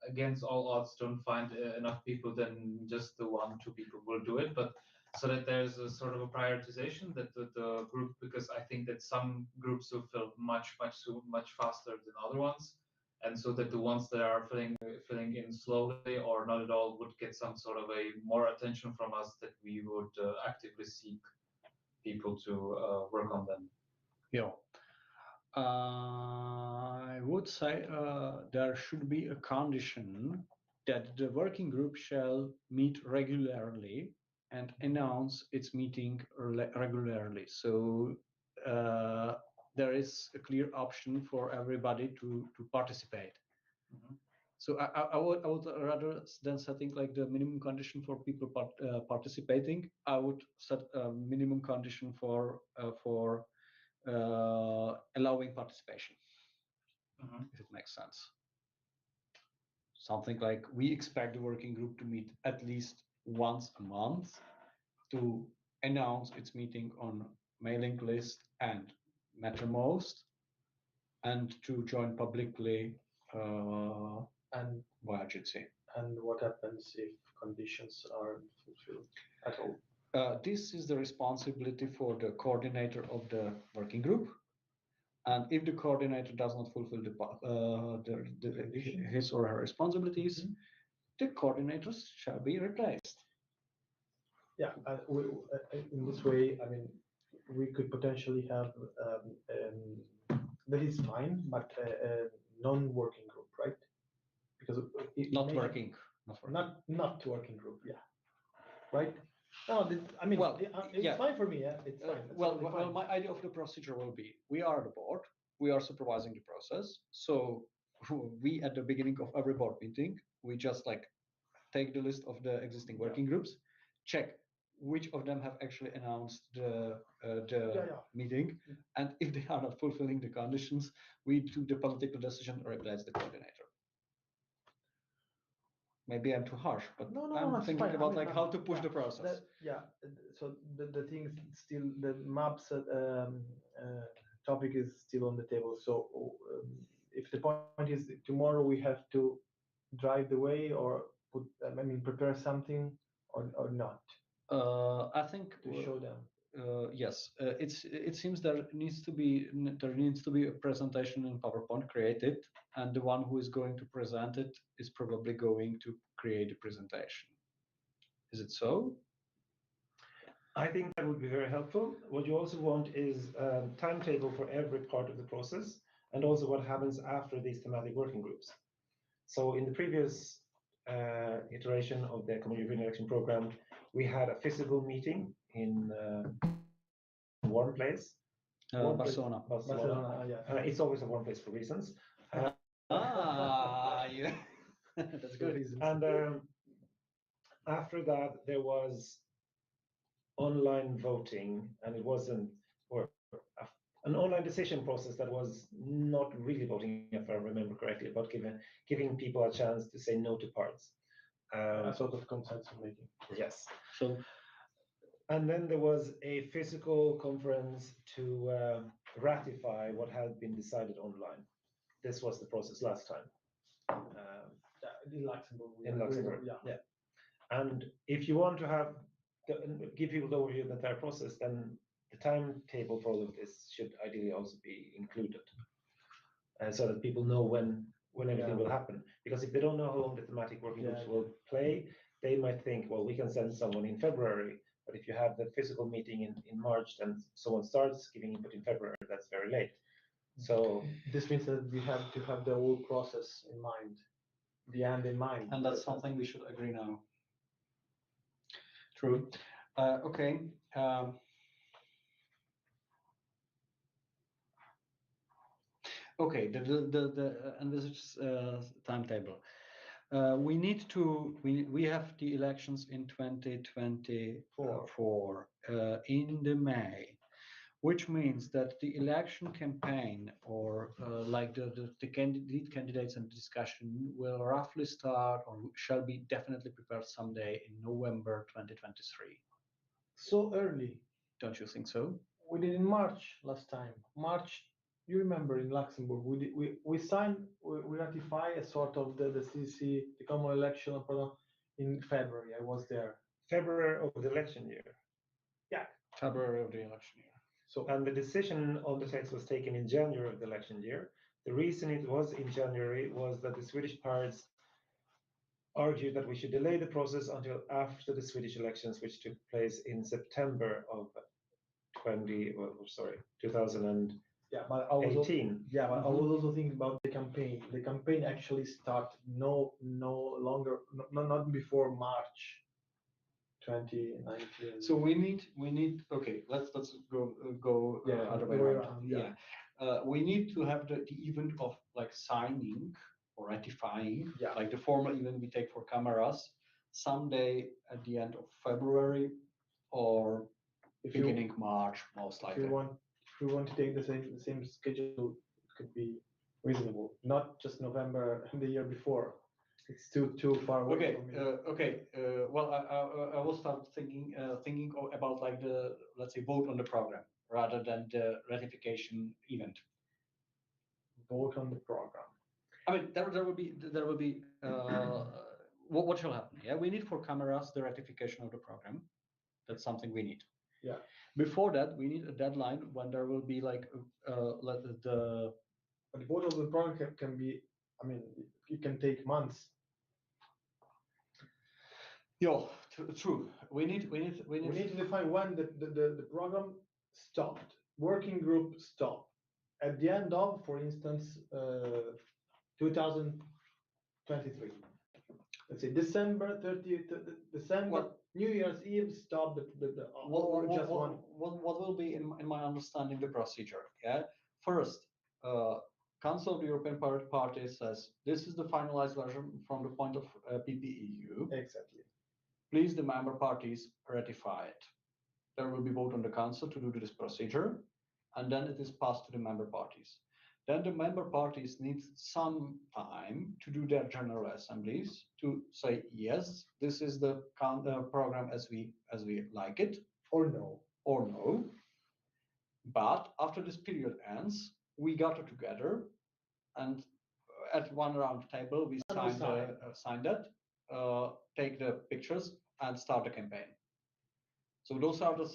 against all odds don't find enough people, then just the 1, 2 people will do it. But so that there's a sort of a prioritization that the group, because I think that some groups will fill much faster than other ones, and so that the ones that are filling in slowly or not at all would get some sort of a more attention from us, that we would actively seek people to work on them. Yeah. I would say there should be a condition that the working group shall meet regularly and announce its meeting regularly. So there is a clear option for everybody to participate. Mm-hmm. So I would rather than setting like the minimum condition for people participating, I would set a minimum condition for allowing participation, if it makes sense. Something like we expect the working group to meet at least once a month to announce its meeting on mailing list and Mattermost, and to join publicly And via Jitsi. and what happens if conditions aren't fulfilled at all? This is the responsibility for the coordinator of the working group. And if the coordinator does not fulfill his or her responsibilities, the coordinators shall be replaced. Yeah, in this way, I mean, we could potentially have that is fine, but a non-working group, right? Because Not working. not working group, yeah, right? No, I mean, Well, it's yeah. fine for me. Yeah, it's fine. It's Well, totally fine. my idea of the procedure will be: we are the board, we are supervising the process. So we, at the beginning of every board meeting, we just like take the list of the existing working groups, check which of them have actually announced the meeting, and if they are not fulfilling the conditions, we took the political decision to replace the coordinator. Maybe I'm too harsh, but No, I'm thinking fine. about I mean, like how to push the process. So the thing is still the maps topic is still on the table. So if the point is tomorrow we have to drive the way or prepare something or not I think to show them. yes, it seems there needs to be a presentation in PowerPoint created, and the one who is going to present it is probably going to create the presentation. Is it so? I think that would be very helpful. What you also want is a timetable for every part of the process, and also what happens after these thematic working groups. So in the previous iteration of the Common European Election Program, we had a physical meeting in a warm place. Barcelona. Barcelona, yeah. It's always a warm place for reasons. Yeah. That's good. And after that, there was online voting, and it wasn't, or an online decision process that was not really voting, if I remember correctly, but giving people a chance to say no to parts. A sort of consensus making. Yes. So And then there was a physical conference to ratify what had been decided online. This was the process last time. In Luxembourg. In Luxembourg, Yeah. And if you want to give people the overview of the entire process, then the timetable for all of this should ideally also be included, so that people know when everything will happen. Because if they don't know how long the thematic working groups will play, they might think, well, we can send someone in February. But if you have the physical meeting in March, then someone starts giving input in February, that's very late. So this means that we have to have the whole process in mind, the end in mind. and that's something we should agree now. True. Okay. Okay. The envisaged timetable. We have the elections in 2024 in the May, which means that the election campaign or like the candidates and discussion will roughly start or shall be definitely prepared someday in November 2023. So early. Don't you think so? We did in March last time. March, you remember in Luxembourg, we signed, we ratify a sort of the CC, the common election in February. I was there. February of the election year. Yeah. February of the election year. So, and the decision on the text was taken in January of the election year. The reason it was in January was that the Swedish parts argued that we should delay the process until after the Swedish elections, which took place in September of 2018. Yeah, but I was also thinking about the campaign. The campaign actually started no longer, not before March 2019. So we need. Okay, let's go other way around. Yeah. We need to have the event of like signing or ratifying, like the formal event we take for cameras, someday at the end of February or beginning March, most likely. If we want to take the same schedule, it could be reasonable. Not just November the year before. It's too far away from me. Well, I will start thinking about like the, let's say, vote on the program rather than the ratification event. Vote on the program. I mean, there will be what shall happen? Yeah, we need for cameras the ratification of the program. That's something we need. Yeah. Before that, we need a deadline when there will be like the. But the vote of the program can be. I mean, it can take months. Yeah, true. We need to define when the program stopped. Working group stopped at the end of, for instance, 2023. Let's say December 30th, December, New Year's Eve, stop what will be in my understanding the procedure? Yeah, first, Council of the European Party says this is the finalized version from the point of PPEU. Exactly. Please, the member parties ratify it. There will be vote on the Council to do this procedure, and then it is passed to the member parties. Then the member parties need some time to do their general assemblies to say, yes, this is the program as we like it, or no. But after this period ends, we gather together and at one round table, we sign that, take the pictures and start the campaign. So those are the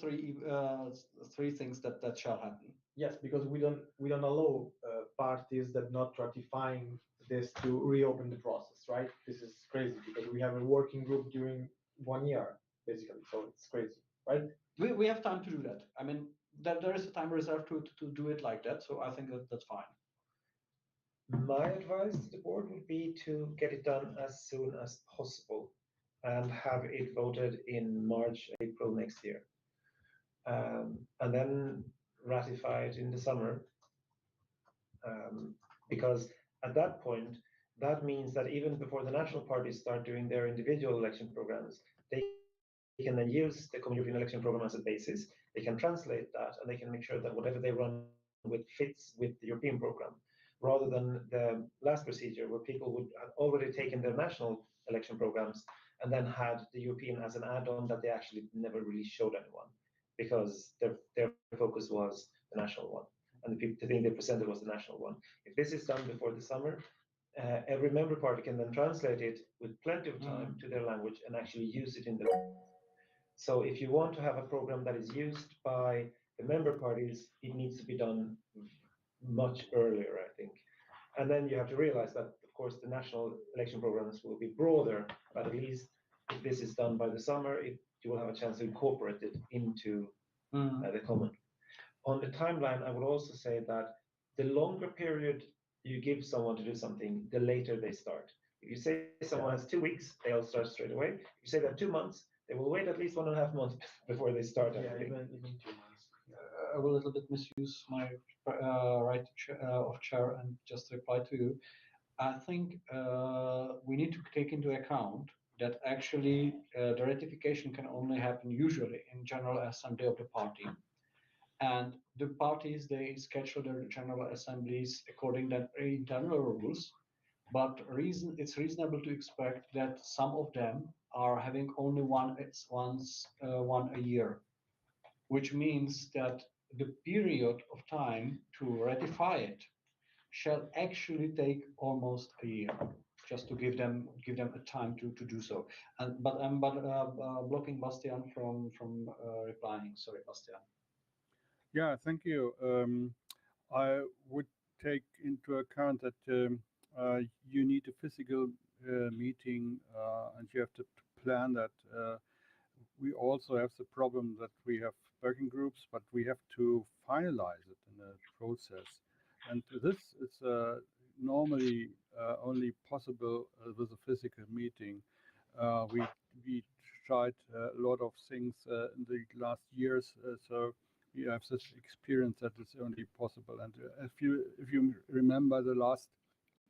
three things that shall happen. Yes, because we don't allow parties that not ratifying this to reopen the process, right? This is crazy because we have a working group during 1 year basically, so it's crazy, right? We have time to do that. I mean, there is a time reserved to do it like that, so I think that's fine. My advice to the board would be to get it done as soon as possible and have it voted in March, April next year. And then ratify it in the summer. Because at that point, that means that even before the national parties start doing their individual election programs, they can then use the Common European Election Program as a basis. They can translate that and they can make sure that whatever they run which fits with the European program, rather than the last procedure where people would have already taken their national election programs and then had the European as an add-on that they actually never really showed anyone because their focus was the national one. And the thing they presented was the national one. If this is done before the summer, every member party can then translate it with plenty of time to their language and actually use it in their. So if you want to have a program that is used by the member parties, it needs to be done much earlier, I think. And then you have to realize that, of course, the national election programs will be broader, but at least if this is done by the summer, you will have a chance to incorporate it into the common. On the timeline, I would also say that the longer period you give someone to do something, the later they start. If you say someone has 2 weeks, they'll start straight away. If you say that 2 months, they will wait at least 1.5 months before they start. Yeah, even 2 months. I will a little bit misuse my right of chair and just reply to you. I think we need to take into account that actually the ratification can only happen usually in General Assembly of the party. And the parties, they schedule their General Assemblies according to their internal rules. But it's reasonable to expect that some of them are having only one a year, which means that the period of time to ratify it shall actually take almost a year, just to give them a time to do so. And but I'm blocking Bastian from replying. Sorry, Bastian. Yeah, thank you. I would take into account that you need a physical meeting and you have to plan that. We also have the problem that we have working groups, but we have to finalize it in a process. And this is normally only possible with a physical meeting. We tried a lot of things in the last years, so we have this experience that it's only possible. And if you remember the last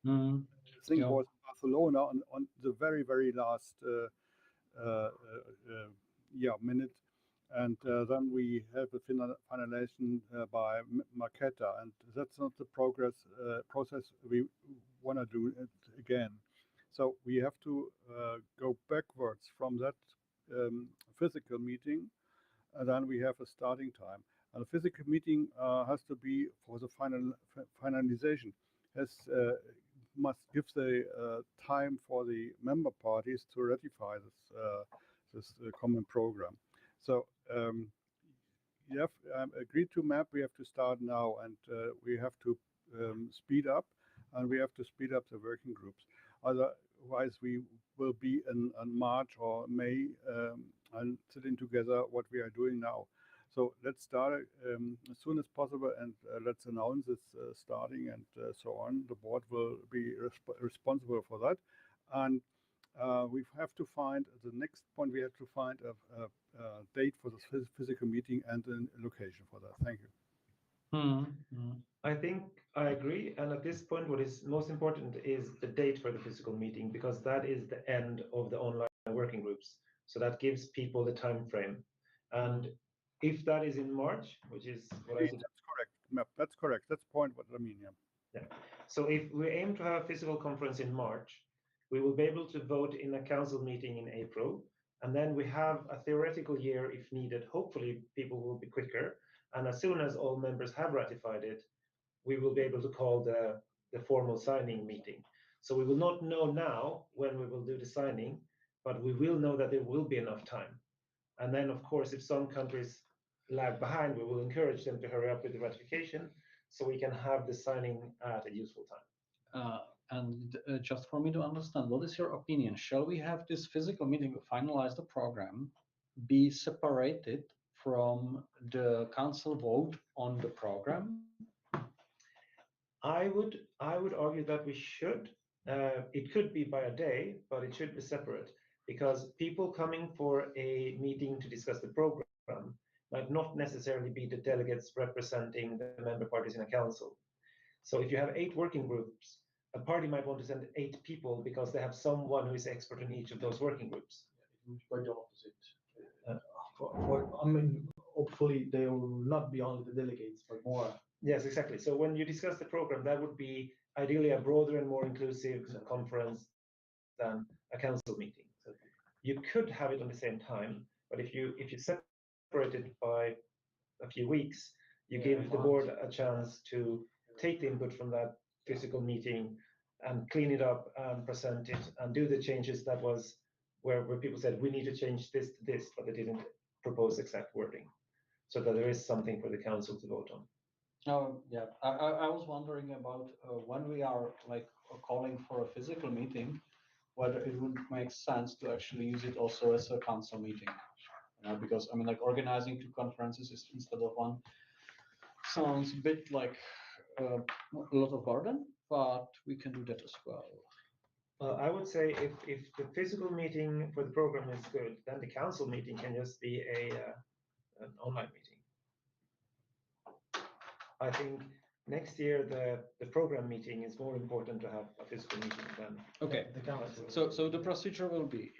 thing Yeah. was Barcelona on the very last minute, and then we have a finalization by Marketa, and that's not the process we want to do it again. So we have to go backwards from that physical meeting, and then we have a starting time. And the physical meeting has to be for the finalization. Has must give the time for the member parties to ratify this common program. So you have agreed to map. We have to start now, and we have to speed up, and we have to speed up the working groups. Otherwise, we will be in March or May and sitting together what we are doing now. So let's start as soon as possible, and let's announce it's starting and so on. The board will be responsible for that, and we have to find the next point. We have to find a date for the physical meeting and a location for that. Thank you. I think I agree. And at this point, what is most important is the date for the physical meeting, because that is the end of the online working groups. So that gives people the time frame. And if that is in March, which is what I said. That's correct. Map. That's correct. That's point what I mean. Yeah. So if we aim to have a physical conference in March, we will be able to vote in a council meeting in April. And then we have a theoretical year if needed. Hopefully, people will be quicker. And as soon as all members have ratified it, we will be able to call the formal signing meeting. So we will not know now when we will do the signing, but we will know that there will be enough time. And then, of course, if some countries lag behind, we will encourage them to hurry up with the ratification so we can have the signing at a useful time. And just for me to understand, what is your opinion? Shall we have this physical meeting to finalize the program be separated from the council vote on the program? I would argue that we should. It could be by a day, but it should be separate, because people coming for a meeting to discuss the program might not necessarily be the delegates representing the member parties in a council. So if you have 8 working groups, a party might want to send 8 people because they have someone who is expert in each of those working groups. Quite the opposite. I mean, hopefully they will not be only the delegates, but more Yes, exactly. So when you discuss the program, that would be ideally a broader and more inclusive conference than a council meeting. So you could have it on the same time, but if you separate it by a few weeks, you give the board a chance to take the input from that physical meeting and clean it up and present it and do the changes that was where people said we need to change this to this, but they didn't propose exact wording, so that there is something for the council to vote on. Oh, yeah. I was wondering about when we are like calling for a physical meeting, whether it would make sense to actually use it also as a council meeting. Because I mean, like organizing two conferences instead of one sounds a bit like a lot of burden, but we can do that as well. I would say if the physical meeting for the program is good, then the council meeting can just be an online meeting. I think next year the program meeting is more important to have a physical meeting than Okay. The council. So the procedure will be,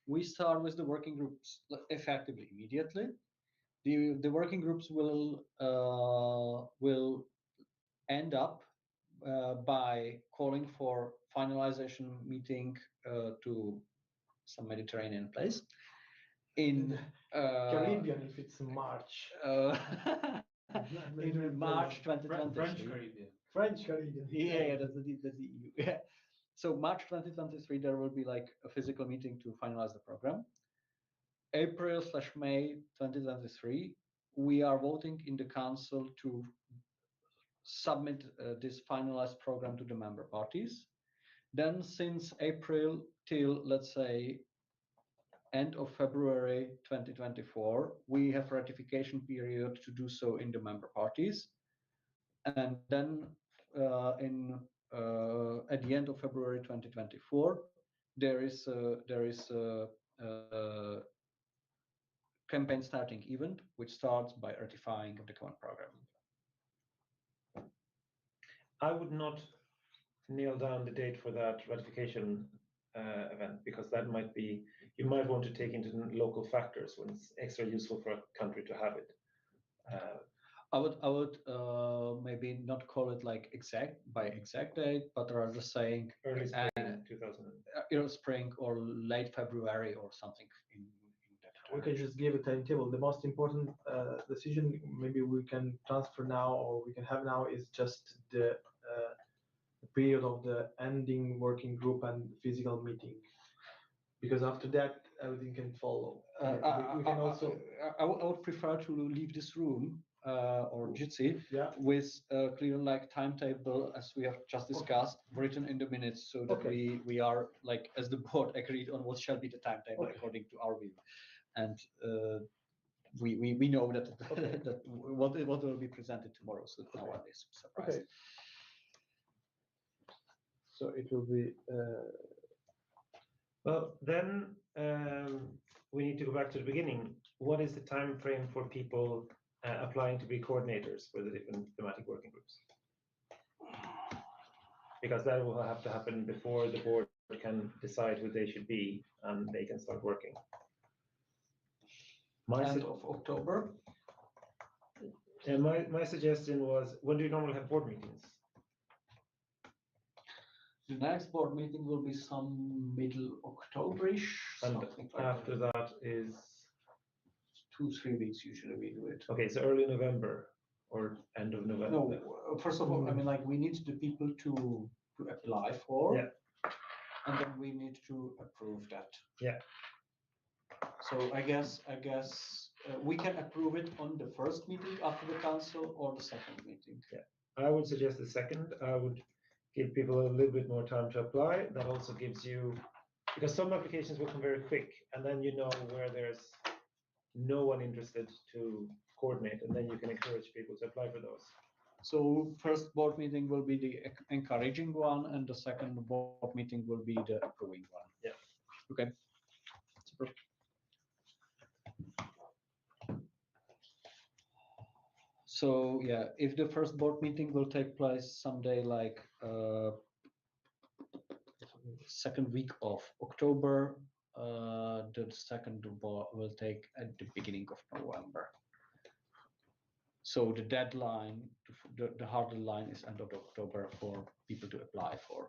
we start with the working groups effectively immediately. The working groups will end up by calling for finalization meeting to some Mediterranean place in Caribbean, if it's March. in March 2023. French Caribbean. French Caribbean. Yeah, that's the EU. Yeah. So March 2023, there will be like a physical meeting to finalize the program. April/May 2023, we are voting in the council to submit this finalized program to the member parties. Then since April till, let's say, end of February 2024, we have ratification period to do so in the member parties. And then at the end of February 2024, there is a campaign starting event, which starts by ratifying the common program. I would not nail down the date for that ratification event, because that might be, you might want to take into local factors when it's extra useful for a country to have it. I would maybe not call it like exact date, but rather saying Early spring 2000. Spring or late February or something in that. We can just give a timetable. The most important decision maybe we can transfer now or we can have now is just the period of the ending working group and physical meeting. Because after that, everything can follow. We can also. I would prefer to leave this room or Jitsi Yeah. with a clear like timetable as we have just discussed, written in the minutes, so that we are like as the board agreed on what shall be the timetable according to our view, and we know that that what will be presented tomorrow, so no one is surprised. Okay. So it will be. Well, then we need to go back to the beginning. What is the time frame for people applying to be coordinators for the different thematic working groups? Because that will have to happen before the board can decide who they should be and they can start working. End of October. And my suggestion was, when do you normally have board meetings? The next board meeting will be some middle Octoberish. And something like after that is 2-3 weeks usually we do it. okay, so early November or end of November. No, first of all, I mean, like we need the people to apply for, and then we need to approve that. Yeah. So I guess we can approve it on the first meeting after the council or the second meeting. Yeah, I would suggest the second. I would give people a little bit more time to apply. That also gives you, because some applications will come very quick, and then you know where there's no one interested to coordinate, and then you can encourage people to apply for those. So first board meeting will be the encouraging one, and the second board meeting will be the approving one. Yeah. Okay. Super. So yeah, if the first board meeting will take place someday like second week of October, the second board will take at the beginning of November. So the deadline, the hard deadline is end of October for people to apply for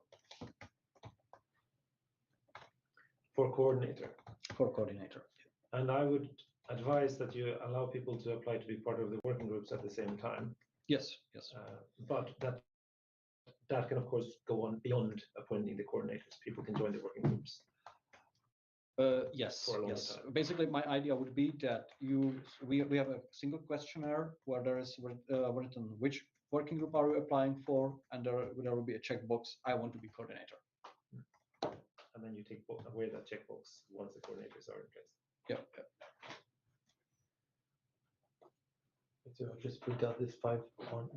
coordinator. For coordinator. And I would advise that you allow people to apply to be part of the working groups at the same time. Yes, yes. But that can of course go on beyond appointing the coordinators. People can join the working groups. Yes, for a longer yes. time. Basically, my idea would be that we have a single questionnaire where there is written which working group are you applying for, and there will be a checkbox. I want to be coordinator. And then you take away that checkbox once the coordinators are in place. Yeah. So just put out this 5 on.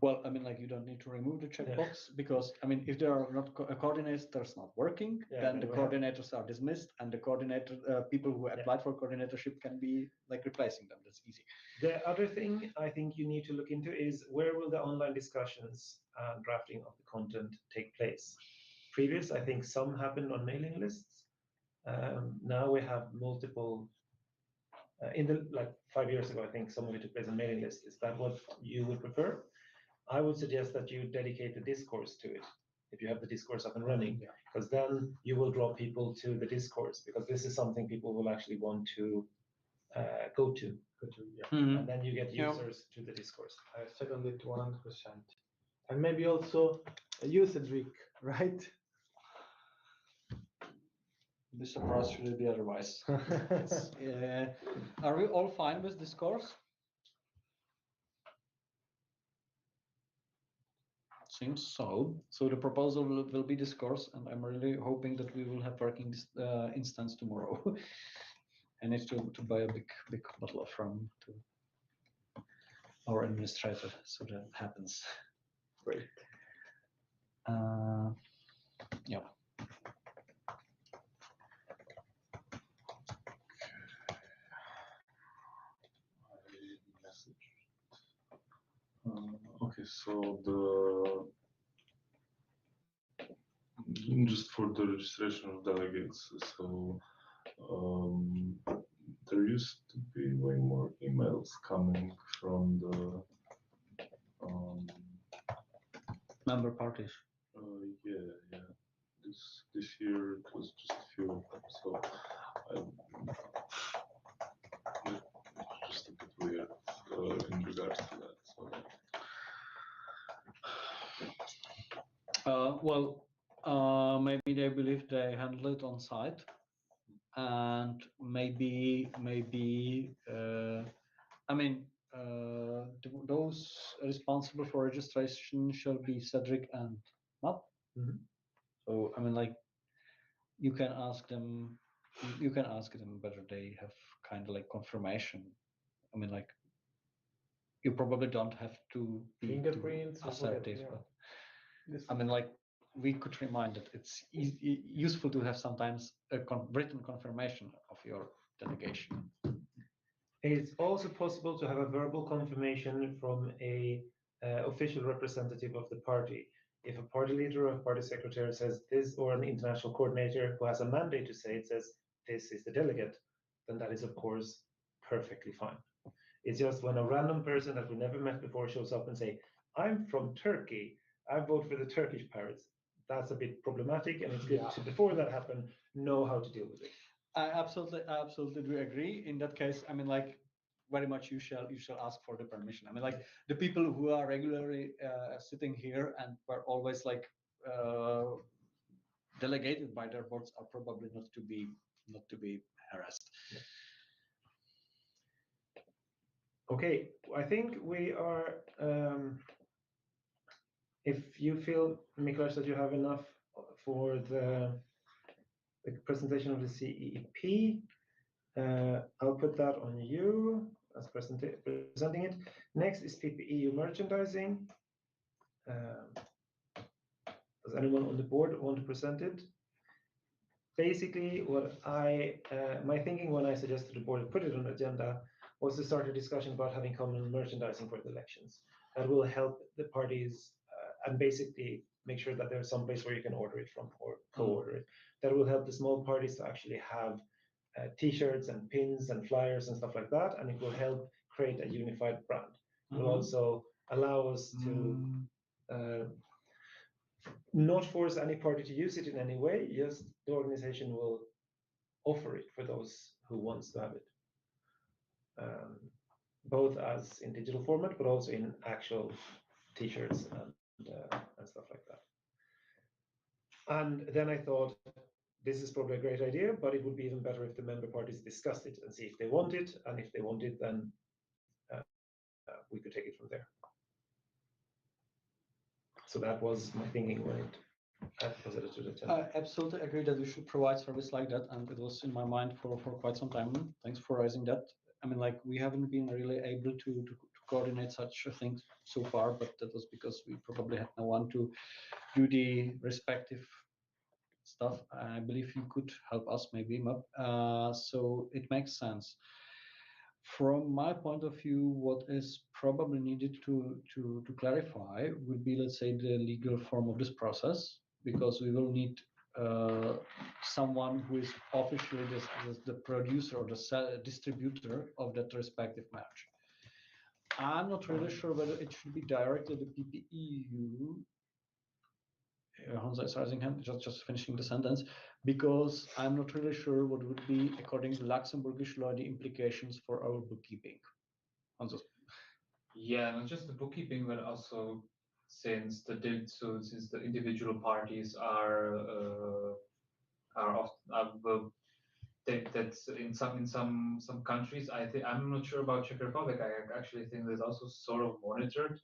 Well, I mean, like you don't need to remove the checkbox because I mean, if there are not coordinators not working, then the coordinators are dismissed, and the coordinator people who applied for coordinatorship can be like replacing them. That's easy. The other thing I think you need to look into is where will the online discussions and drafting of the content take place? Previous, I think some happened on mailing lists. Now we have multiple. In the like 5 years ago, I think some of it took place on mailing lists. Is that what you would prefer? I would suggest that you dedicate the discourse to it. If you have the discourse up and running, because then you will draw people to the discourse, because this is something people will actually want to go to. And then you get users to the discourse. I second it 100%. And maybe also you, Cedric, right? Be surprised should it be otherwise. Are we all fine with discourse? Seems so. So the proposal will be discourse, and I'm really hoping that we will have working instance tomorrow. I need to buy a big bottle of rum to our administrator, so that happens. Great. Yeah. Okay, so just for the registration of delegates, so there used to be way more emails coming from the Member parties. yeah. This year it was just a few of them, so it's just a bit weird in regards to that. So. Maybe they believe they handle it on site, and maybe I mean those responsible for registration shall be Cedric and Matt. So I mean, like you can ask them whether they have kind of like confirmation. I mean, like you probably don't have to be Fingerprints or assertive, whatever, but I mean, like we could remind that it's useful to have sometimes a written confirmation of your delegation. It's also possible to have a verbal confirmation from a official representative of the party. If a party leader or a party secretary says this, or an international coordinator who has a mandate to say it says this is the delegate, then that is of course perfectly fine. It's just when a random person that we never met before shows up and say, I'm from Turkey, I vote for the Turkish Pirates, that's a bit problematic, and it's good to, before that happen, know how to deal with it. I absolutely do agree. In that case, I mean, like very much you shall ask for the permission. I mean, like the people who are regularly sitting here and were always like delegated by their boards are probably not to be harassed. Okay, I think we are. If you feel, Miklas, that you have enough for the presentation of the CEP, I'll put that on you as presenting it. Next is PPEU merchandising. Does anyone on the board want to present it? Basically, what my thinking when I suggested the board put it on the agenda was to start a discussion about having common merchandising for the elections. That will help the parties and basically make sure that there's some place where you can order it from or co-order it. That will help the small parties to actually have t-shirts and pins and flyers and stuff like that, and it will help create a unified brand. It will also allow us to not force any party to use it in any way. Just the organization will offer it for those who wants to have it, both as in digital format, but also in actual T-shirts and stuff like that. And then I thought, this is probably a great idea, but it would be even better if the member parties discussed it and see if they want it, and if they want it, then we could take it from there. So that was my thinking when it was added to the agenda. I absolutely agree that we should provide service like that, and it was in my mind for quite some time. Thanks for raising that. I mean, like, we haven't been really able to coordinate such a thing so far, but that was because we probably had no one to do the respective stuff. I believe you could help us maybe, so it makes sense. From my point of view, what is probably needed to clarify would be, let's say, the legal form of this process, because we will need someone who is officially the producer or the distributor of that respective merch. I'm not really sure whether it should be directly the PPEU. Hansa is raising hand, just finishing the sentence, because I'm not really sure what would be, according to Luxembourgish law, the implications for our bookkeeping. Hansa. Yeah, not just the bookkeeping, but also since the individual parties are often that's in some countries. I'm not sure about Czech Republic. I actually think that's also sort of monitored.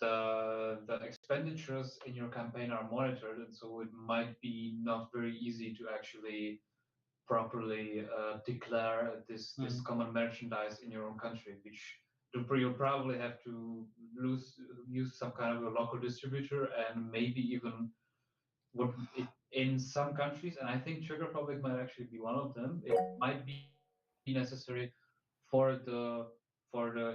The expenditures in your campaign are monitored, and so it might be not very easy to actually properly declare this common merchandise in your own country, which you'll probably have to use some kind of a local distributor, and maybe even in some countries, and I think Czech Republic might actually be one of them, it might be necessary for the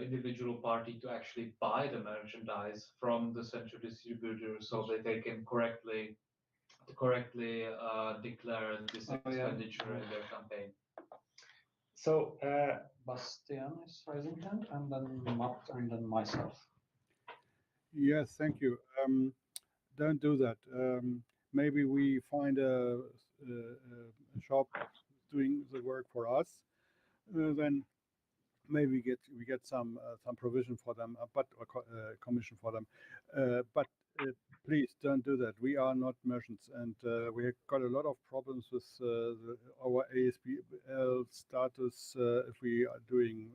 individual party to actually buy the merchandise from the central distributor so that they can correctly declare this expenditure in their campaign. So Bastian is raising hand, and then Matt, and then myself. Yes, thank you. Don't do that. Maybe we find a shop doing the work for us. Then maybe we get some provision for them, but commission for them. But please don't do that. We are not merchants, and we have got a lot of problems with our ASBL status if we are doing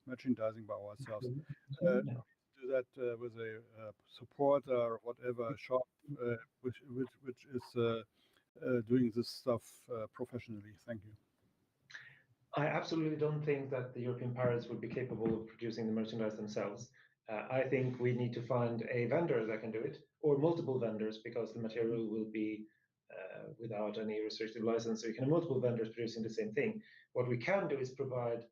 merchandising by ourselves. Do that with a supporter or whatever shop which is doing this stuff professionally. Thank you. I absolutely don't think that the European pirates would be capable of producing the merchandise themselves. I think we need to find a vendor that can do it, or multiple vendors, because the material will be without any restrictive license. So you can have multiple vendors producing the same thing. What we can do is provide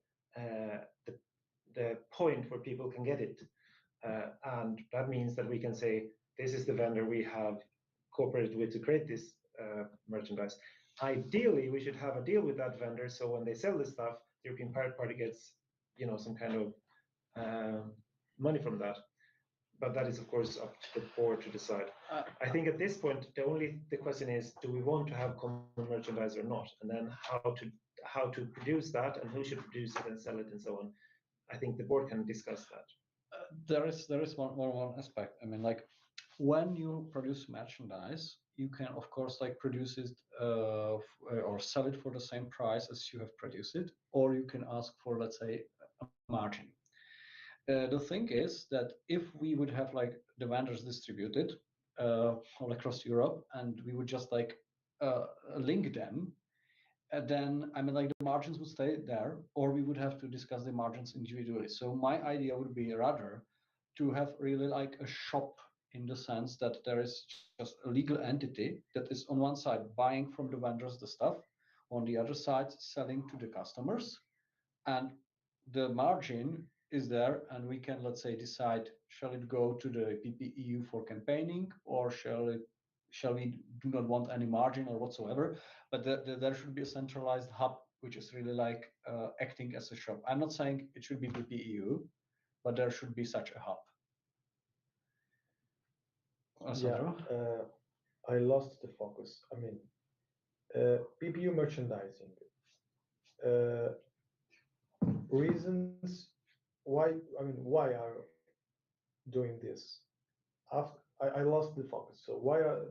the point where people can get it. And that means that we can say, this is the vendor we have cooperated with to create this merchandise. Ideally, we should have a deal with that vendor, so when they sell this stuff, the European Pirate Party gets, some kind of money from that. But that is, of course, up to the board to decide. I think at this point, the question is, do we want to have common merchandise or not? And then how to produce that, and who should produce it and sell it, and so on. I think the board can discuss that. There is one aspect. I mean, like, when you produce merchandise, you can of course like produce it or sell it for the same price as you have produced it, or you can ask for, let's say, a margin. The thing is that if we would have like the vendors distributed all across Europe, and we would just like link them, then I mean, like, the margins would stay there, or we would have to discuss the margins individually. So my idea would be rather to have really like a shop, in the sense that there is just a legal entity that is on one side buying from the vendors the stuff, on the other side selling to the customers, and the margin is there, and we can, let's say, decide, shall it go to the PPEU for campaigning, or shall we do not want any margin or whatsoever, but there should be a centralized hub which is really like acting as a shop. I'm not saying it should be PPEU, but there should be such a hub. Sandro? I lost the focus. I mean, PPU merchandising. Reasons why? I mean, why are doing this? I lost the focus. So why are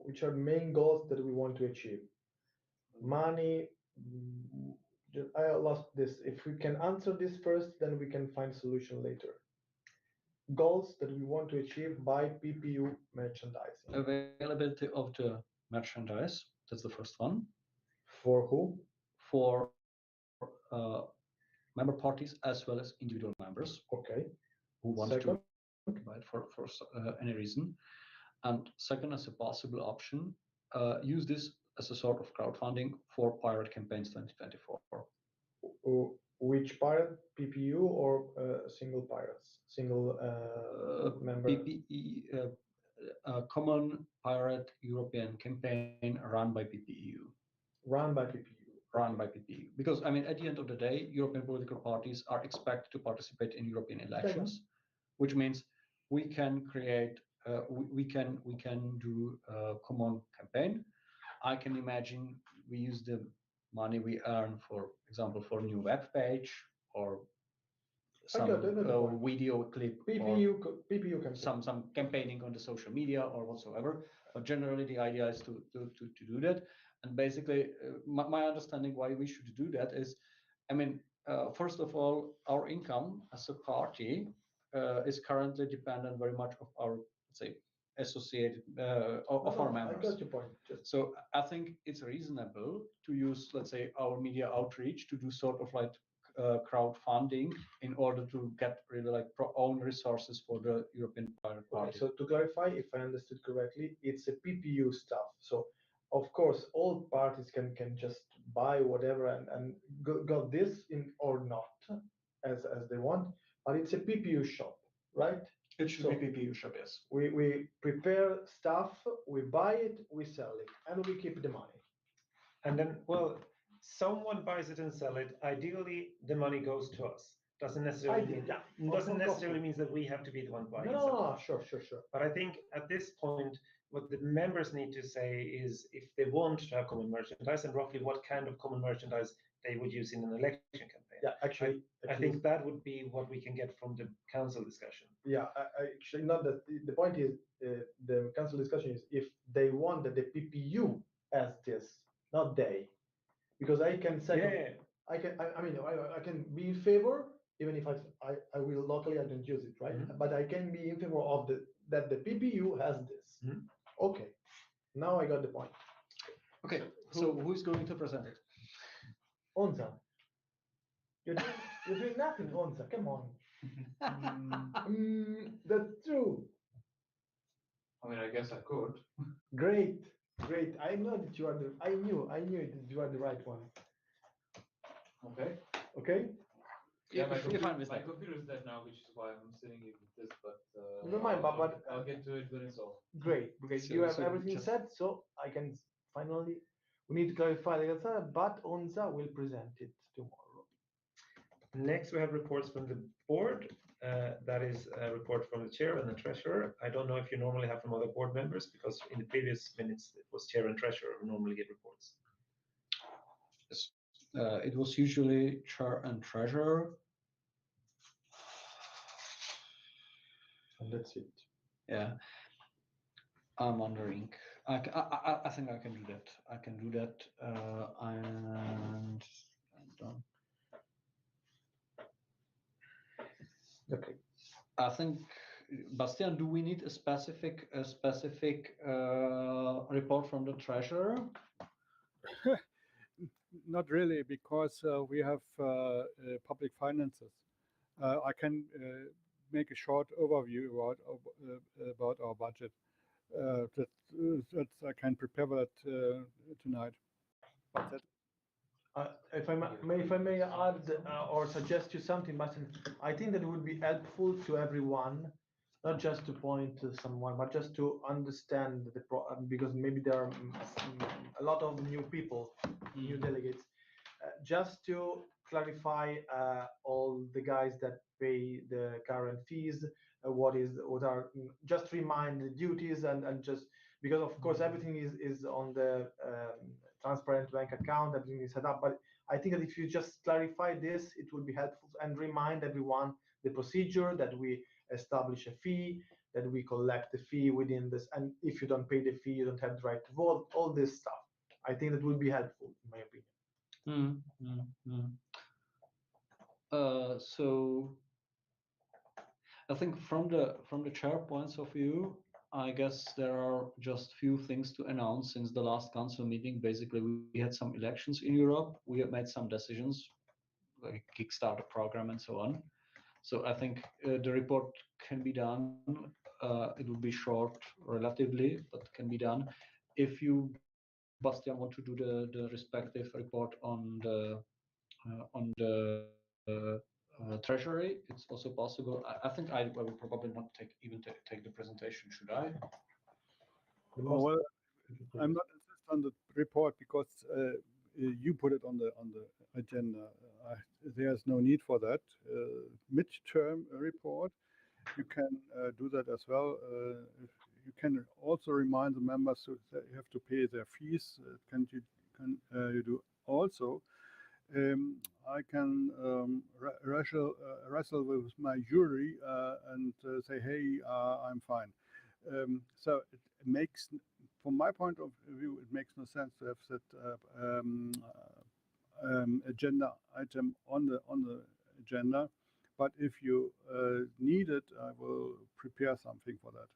which are main goals that we want to achieve? Money. I lost this. If we can answer this first, then we can find solution later. Goals that we want to achieve by PPU merchandising. Availability of the merchandise. That's the first one. For who? For member parties as well as individual members. Okay. Who want Second? to buy it for any reason. And second, as a possible option, use this as a sort of crowdfunding for pirate campaigns 2024. Which pirate? PPU or single pirates? Single member? PPE, Common Pirate European Campaign run by PPEU. Run by PPU. Run by PPEU. Because, I mean, at the end of the day, European political parties are expected to participate in European elections, which means we can create, we can do a common campaign. I can imagine we use the money we earn, for example, for a new web page or some video clip, PPU campaign. some campaigning on the social media or whatsoever. But generally, the idea is to do that. And basically, my understanding why we should do that is, I mean, first of all, our income as a party is currently dependent very much of our, let's say, associated of our members. I got your point. So I think it's reasonable to use, let's say, our media outreach to do sort of like crowdfunding in order to get really like own resources for the European Pirate Party. Okay, so to clarify, if I understood correctly, it's a PPU stuff. So of course, all parties can just buy whatever and got this in or not as they want, but it's a PPU shop, right? It should be PPU shop, yes. We prepare stuff, we buy it, we sell it, and we keep the money. And then, well, someone buys it and sell it. Ideally, the money goes to us. Doesn't necessarily mean that we have to be the one buying it. No, sure. But I think at this point, what the members need to say is if they want to have common merchandise and roughly what kind of common merchandise they would use in an election campaign. Yeah, actually, I think that would be what we can get from the council discussion. Yeah, actually, not that. The point is, the council discussion is if they want that the PPU has this, not they, because I can say, I can be in favor even if I will locally I don't use it, right? Mm-hmm. But I can be in favor of that the PPU has this. Mm-hmm. Okay, now I got the point. Okay, so who's going to present it? Onza. You're doing nothing, Onza. Come on. That's true. I mean, I guess I could. Great. I know that you are I knew that you are the right one. Okay. Yeah, my You're fine with my that. computer is dead now, which is why I'm sitting here with this. But Never mind, but I'll get to it when it's over. Great. So- You have so everything just- said, so I can finally. We need to clarify the answer, but Onza will present it tomorrow. Next, we have reports from the board. That is a report from the chair and the treasurer. I don't know if you normally have from other board members because in the previous minutes it was chair and treasurer who normally give reports. It was usually chair and treasurer. And that's it. Yeah. I'm wondering. I think I can do that. I can do that. And I'm done. Okay. I think, Bastian, do we need a specific report from the treasurer? Not really, because we have public finances. I can make a short overview about our budget. That I can prepare that tonight. But that, If I may add or suggest you something, Martin, I think that it would be helpful to everyone, not just to point to someone, but just to understand because maybe there are a lot of new people, new delegates, just to clarify all the guys that pay the current fees, what are just remind the duties and just because of course everything is on the transparent bank account, everything is set up. But I think that if you just clarify this, it will be helpful and remind everyone the procedure that we establish a fee, that we collect the fee within this, and if you don't pay the fee, you don't have the right to vote. All this stuff. I think that will be helpful, in my opinion. So I think from the chair points of view, I guess there are just few things to announce since the last council meeting. Basically, we had some elections in Europe. We have made some decisions, like Kickstarter program and so on. So I think the report can be done. It will be short relatively, but can be done. If you, Bastian, want to do the respective report on the treasury, it's also possible. I think I will probably not take the presentation. Should I? Well, I'm not insist on the report because you put it on the agenda. There's no need for that. Midterm report, you can do that as well. You can also remind the members that you have to pay their fees. You do also. I can wrestle with my jury and say, hey, I'm fine. So it makes, from my point of view, it makes no sense to have that agenda item on the agenda. But if you need it, I will prepare something for that.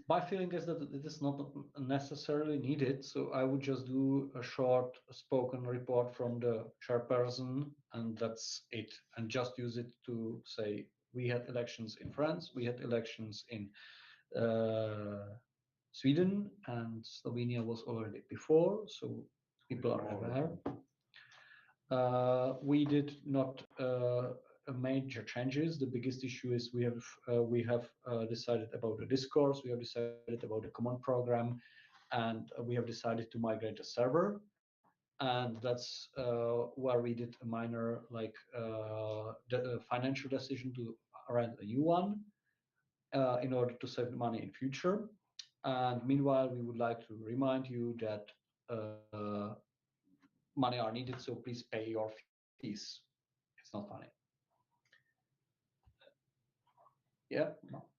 My feeling is that it is not necessarily needed, so I would just do a short spoken report from the chairperson, and that's it, and just use it to say we had elections in France, we had elections in Sweden, and Slovenia was already before, so people are aware. We did not major changes. The biggest issue is we have decided about the discourse, we have decided about the common program, and we have decided to migrate a server, and that's where we did a minor financial decision to rent a new one in order to save money in future. And meanwhile, we would like to remind you that money are needed, so please pay your fees. It's not funny. Yeah.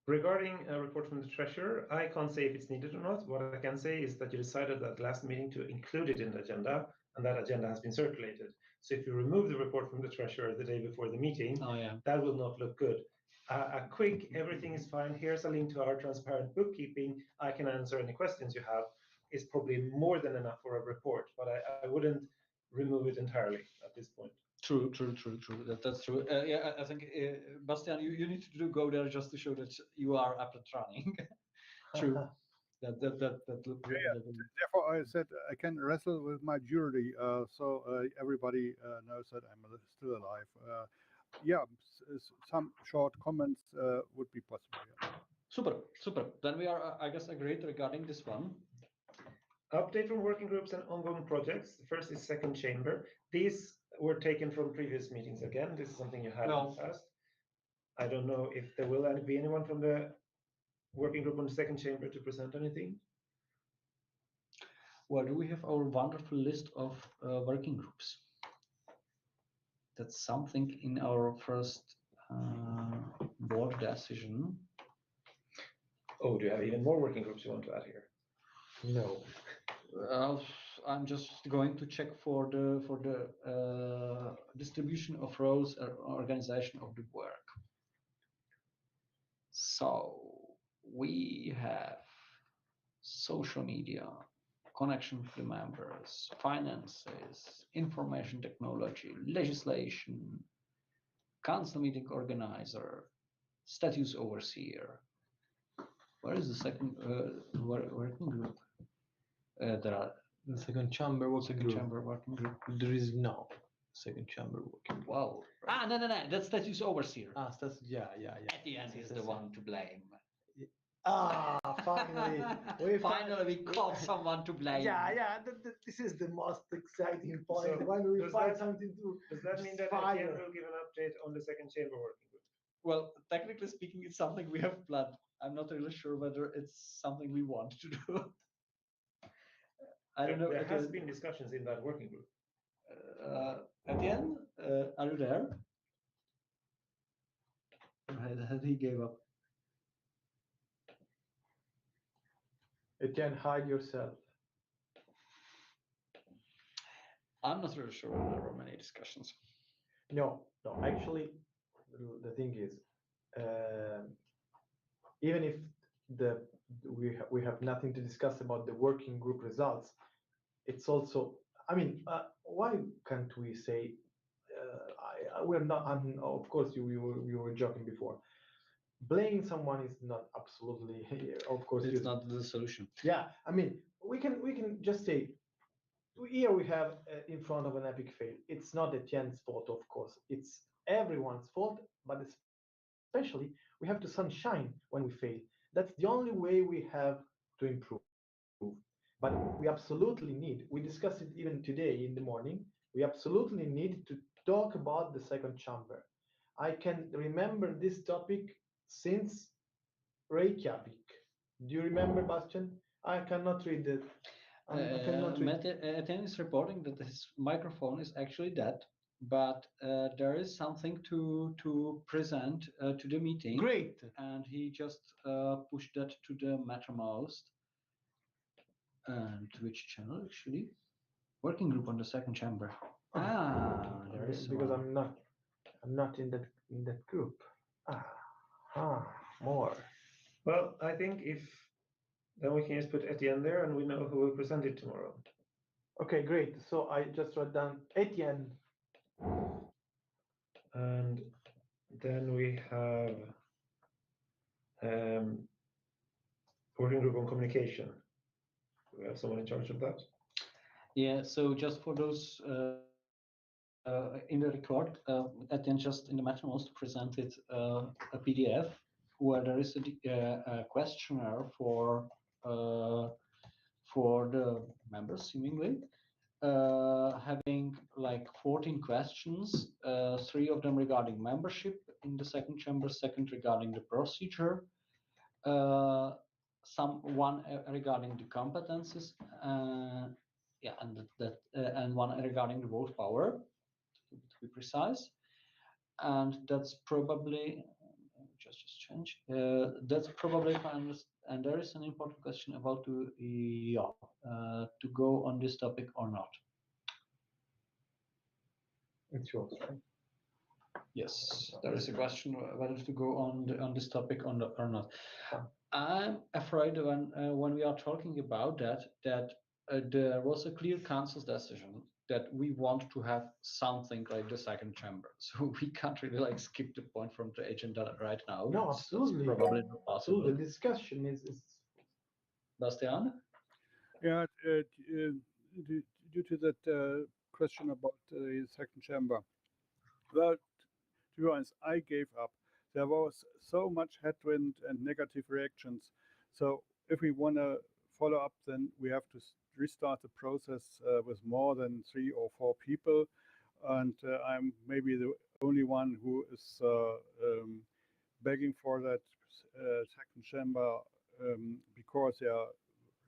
Regarding a report from the treasurer, I can't say if it's needed or not. What I can say is that you decided at last meeting to include it in the agenda, and that agenda has been circulated. So if you remove the report from the treasurer the day before the meeting, that will not look good. A quick, everything is fine, here's a link to our transparent bookkeeping, I can answer any questions you have, is probably more than enough for a report, but I wouldn't remove it entirely at this point. True. That's true. Yeah, I think Bastian, you need to go there just to show that you are up and running. True. That Therefore, I said I can wrestle with my jury, so everybody knows that I'm still alive. Some short comments would be possible. Yeah. Super. Then we are, I guess, agreed regarding this one. Update from working groups and ongoing projects. The first is second chamber. These were taken from previous meetings again. This is something you had in the past. I don't know if there will be anyone from the working group on the second chamber to present anything. Well, do we have our wonderful list of working groups? That's something in our first board decision. Oh, do you have even more working groups you want to add here? No. I'm just going to check for the distribution of roles or organization of the work. So we have social media, connection with the members, finances, information technology, legislation, council meeting organizer, status overseer. Where is the second working group? There are the second chamber working group. There is no second chamber working group. Wow. No. That's status overseer. Yeah. At the end, he's the one to blame. Ah, finally. Finally, we caught someone to blame. Yeah, we caught someone to blame. Yeah. This is the most exciting point. So when we does find that- something to Does that mean that fire. Etienne will give an update on the second chamber working group? Well, technically speaking, it's something we have planned. I'm not really sure whether it's something we want to do. I don't know. There has Etienne, been discussions in that working group. Etienne, are you there? He gave up. Etienne, hide yourself. I'm not really sure whether there were many discussions. No. Actually, the thing is, even if we have nothing to discuss about the working group results, it's also. I mean, why can't we say? We're not. Of course, you were joking before. Blaming someone is not absolutely. Of course, It's not the solution. Yeah, I mean, we can just say. Here we have in front of an epic fail. It's not Etienne's fault, of course. It's everyone's fault, but especially we have to sunshine when we fail. That's the only way we have to improve. But we absolutely need, we discussed it even today in the morning, we absolutely need to talk about the second chamber. I can remember this topic since Reykjavik. Do you remember, Bastian? I cannot read it. I cannot read. Etienne is reporting that his microphone is actually dead, but there is something to present to the meeting. Great. And he just pushed that to the mattermost. And which channel actually? Working group on the second chamber. There is Because one. I'm not in that group. More. Well, I think then we can just put Etienne there and we know who will present it tomorrow. Okay, great. So I just wrote down Etienne. And then we have working group on communication. We have someone in charge of that. Yeah, so just for those in the record, Etienne just in the mattermost presented a PDF where there is a questionnaire for the members, seemingly, having like 14 questions, 3 of them regarding membership in the second chamber, second regarding the procedure, one regarding the competences, and one regarding the vote power, to be precise. And that's probably just change. That's probably and there is an important question about to go on this topic or not. It's yours, right? Yes, there is a question whether to go on this topic or not. I'm afraid when we are talking about that there was a clear council's decision that we want to have something like the second chamber, so we can't really like skip the point from the agenda right now. No, absolutely. That's probably not possible. Absolutely. The discussion is. Bastian? Yeah, due to that question about the second chamber. Well, to be honest, I gave up. There was so much headwind and negative reactions. So if we want to follow up, then we have to restart the process with more than 3 or 4 people. And I'm maybe the only one who is begging for that second chamber because there are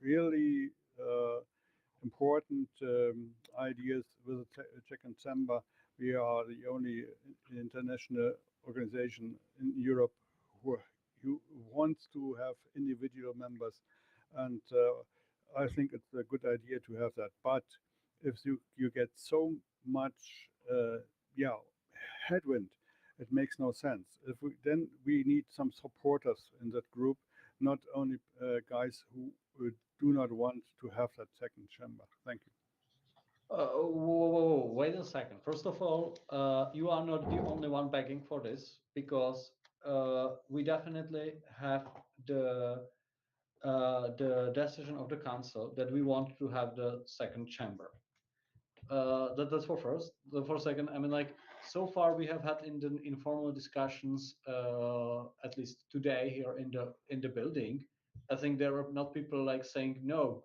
really important ideas with the second chamber. We are the only international organization in Europe who wants to have individual members, and I think it's a good idea to have that. But if you get so much, headwind, it makes no sense. Then we need some supporters in that group, not only guys who do not want to have that second chamber. Thank you. Whoa, wait a second. First of all, you are not the only one begging for this, because we definitely have the decision of the council that we want to have the second chamber. That's for first. For second, I mean, like, so far we have had in the informal discussions, at least today here in the building, I think there are not people like saying no.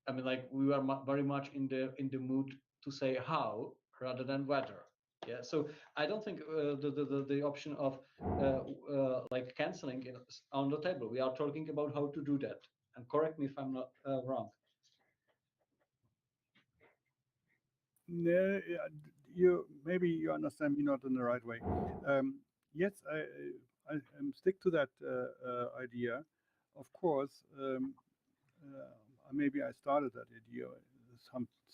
I mean, like we were very much in the mood to say how rather than whether. Yeah. So I don't think the option of like canceling is on the table. We are talking about how to do that. And correct me if I'm not wrong. No, you maybe you understand me not in the right way. Yes, I stick to that idea. Of course, maybe I started that idea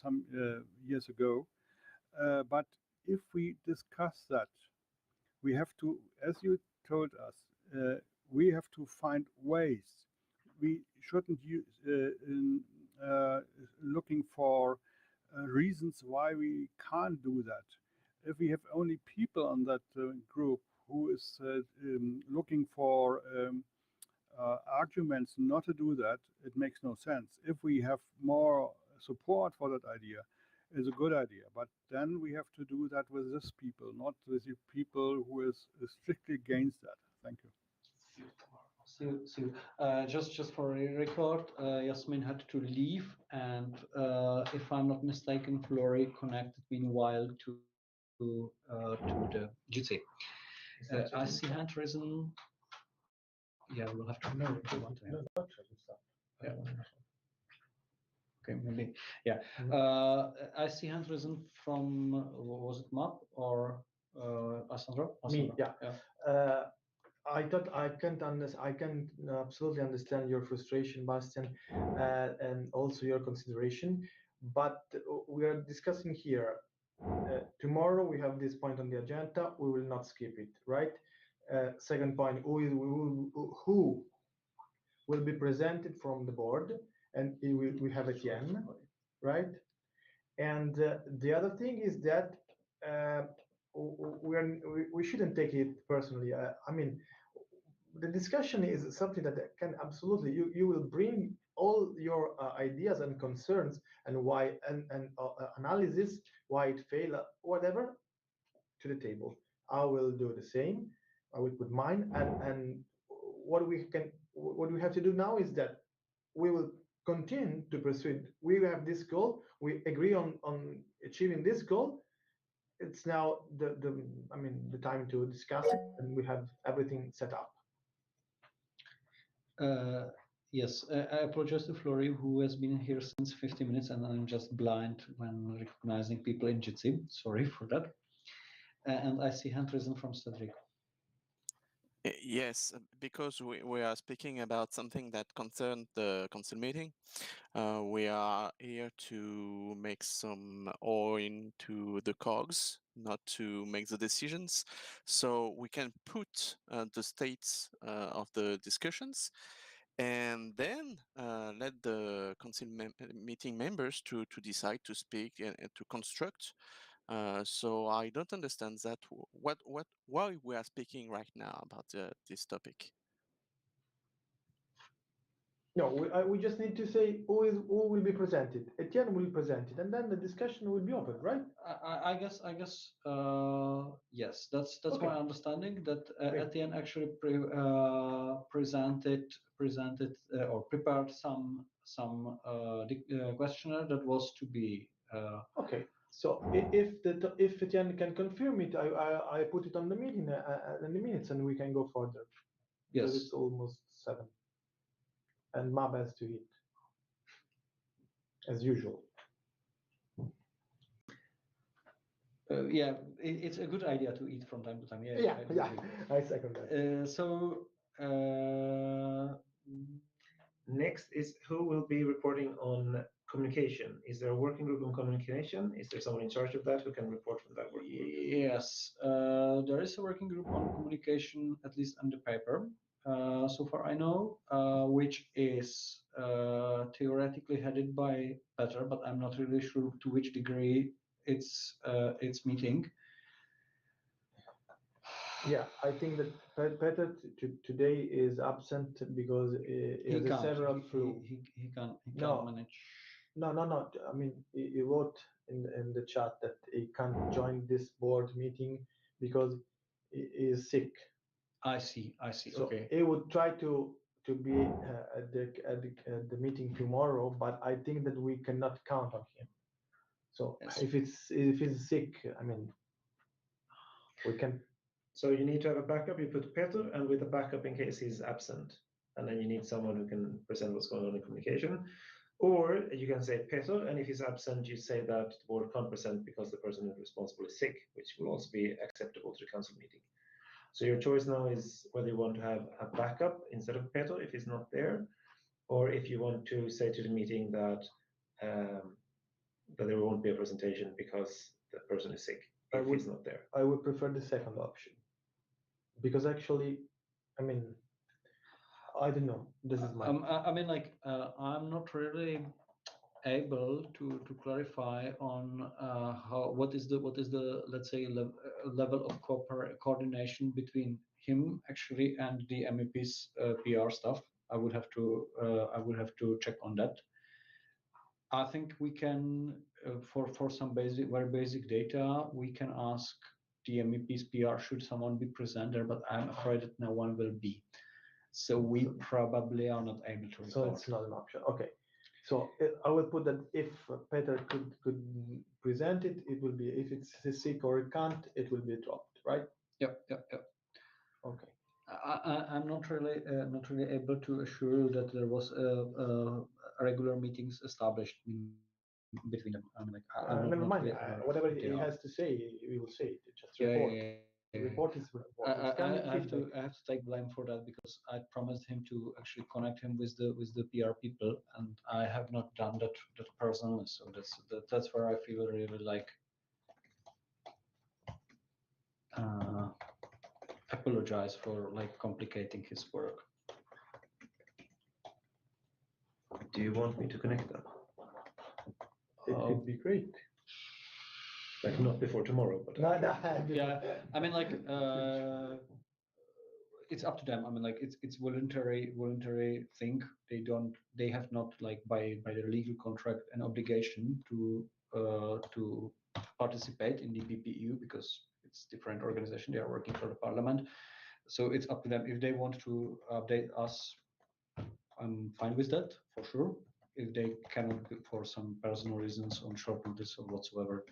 some years ago. But if we discuss that, we have to, as you told us, we have to find ways. We shouldn't use looking for reasons why we can't do that. If we have only people on that group who is looking for arguments not to do that, it makes no sense. If we have more support for that idea, it's a good idea. But then we have to do that with these people, not with the people who is strictly against that. Thank you. See you. Just for a record, Yasmin had to leave, and if I'm not mistaken, Flory connected meanwhile to the GC. I see hand risen. Yeah, we'll have to know if you want to. Yeah. Okay, maybe. Yeah. I see hand risen from was it Map or Alessandro? Me, yeah. Yeah. I thought I can absolutely understand your frustration, Bastian, and also your consideration. But we are discussing here. Tomorrow we have this point on the agenda. We will not skip it, right? Second point: who will be presented from the board, and we have Etienne, right? And the other thing is that we shouldn't take it personally. I mean, the discussion is something that can absolutely you will bring all your ideas and concerns and why and analysis why it failed whatever to the table. I will do the same. I will put mine and what we have to do now is that we will continue to pursue. We have this goal. We agree on achieving this goal. It's now the time to discuss it, and we have everything set up. Yes, I apologize to Flory, who has been here since 50 minutes, and I'm just blind when recognizing people in Jitsi. Sorry for that. And I see hand risen from Cedric. Yes, because we are speaking about something that concerned the council meeting. We are here to make some oil into the cogs, not to make the decisions. So we can put the states of the discussions, and then let the council meeting members to decide to speak and to construct. So I don't understand that. Why we are speaking right now about this topic? No, we just need to say who will be presented. Etienne will present it, and then the discussion will be open, right? I guess yes. That's Okay. my understanding that Okay. Etienne actually presented or prepared some questionnaire that was to be. Okay. So if Etienne can confirm it, I put it on the meeting in the minutes, and we can go further. Because Yes. it's almost 7, and Mab has to eat as usual. Yeah, it's a good idea to eat from time to time. Yeah, I second that. Next is who will be reporting on communication. Is there a working group on communication? Is there someone in charge of that who can report from that working group? Yes, there is a working group on communication, at least on the paper, so far I know, which is theoretically headed by Peter, but I'm not really sure to which degree it's meeting. Yeah, I think that Peter today is absent because he has several flu. He can't No. manage. No. I mean, he wrote in the chat that he can't join this board meeting because he is sick. I see. So Okay. he would try to be at the meeting tomorrow, but I think that we cannot count on him. So Yes. if he's sick, I mean, we can. So you need to have a backup. You put Peter, and with a backup in case he's absent, and then you need someone who can present what's going on in communication. Or you can say Peter, and if he's absent, you say that the board can't present because the person who's responsible is sick, which will also be acceptable to the council meeting. So your choice now is whether you want to have a backup instead of Peter if he's not there, or if you want to say to the meeting that there won't be a presentation because the person is sick if he's not there. I would prefer the second option because actually, I mean, I don't know. This is my. I mean, like, I'm not really able to clarify on what is the let's say level of coordination between him actually and the MEP's PR stuff. I would have to check on that. I think we can for some very basic data we can ask the MEP's PR should someone be present there, but I'm afraid that no one will be. So we probably are not able to record. So it's not an option. Okay. So I will put that if Peter could present it, it will be. If it's sick or it can't, it will be dropped, right? Yep. Okay. I'm not really able to assure you that there was regular meetings established between them. I'm like, never mind. Whatever he has to say, we will say it. Just report. Report is report. I have to take blame for that because I promised him to actually connect him with the PR people, and I have not done that personally. So that's where I feel really like apologize for like complicating his work. Do you want me to connect them? It would be great. Like not before tomorrow, but Yeah, I mean, like, it's up to them. I mean, like, it's voluntary thing. They have not like by their legal contract an obligation to participate in the PPEU because it's different organization. They are working for the parliament, so it's up to them. If they want to update us, I'm fine with that for sure. If they cannot for some personal reasons on short notice or whatsoever,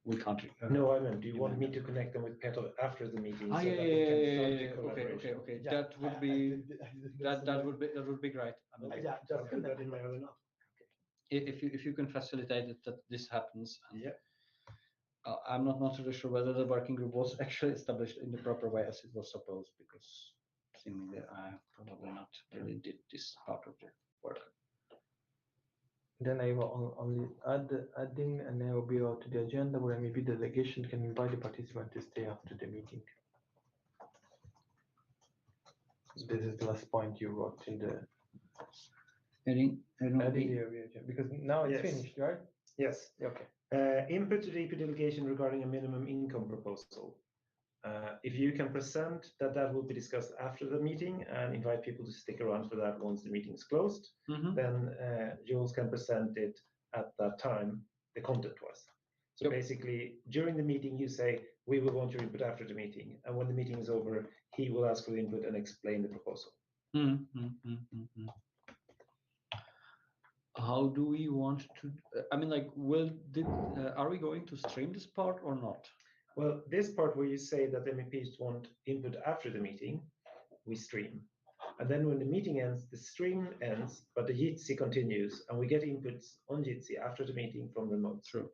we can't. No, I meant, do you want me to connect them with Peter after the meeting so that yeah, we can start the collaboration? Okay. Yeah, That would be that would be great. I mean, yeah, I'll put that in my other note. if you can facilitate it that this happens. And, yeah. I'm not really sure whether the working group was actually established in the proper way as it was supposed, because seemingly I probably not really did this part of the work. Then I will only adding an AOBO to the agenda where maybe the delegation can invite the participant to stay after the meeting. This is the last point you wrote in the Adding the area, because now it's finished, right? Yes. Okay. Input to the EP delegation regarding a minimum income proposal. If you can present that will be discussed after the meeting and invite people to stick around for that once the meeting is closed, then Jules can present it at that time, the content-wise. So basically, during the meeting, you say, we will want your input after the meeting. And when the meeting is over, he will ask for the input and explain the proposal. How do we want to? I mean, like, are we going to stream this part or not? Well, this part where you say that the MEPs want input after the meeting, we stream. And then when the meeting ends, the stream ends, but the Jitsi continues, and we get inputs on Jitsi after the meeting from remote. True.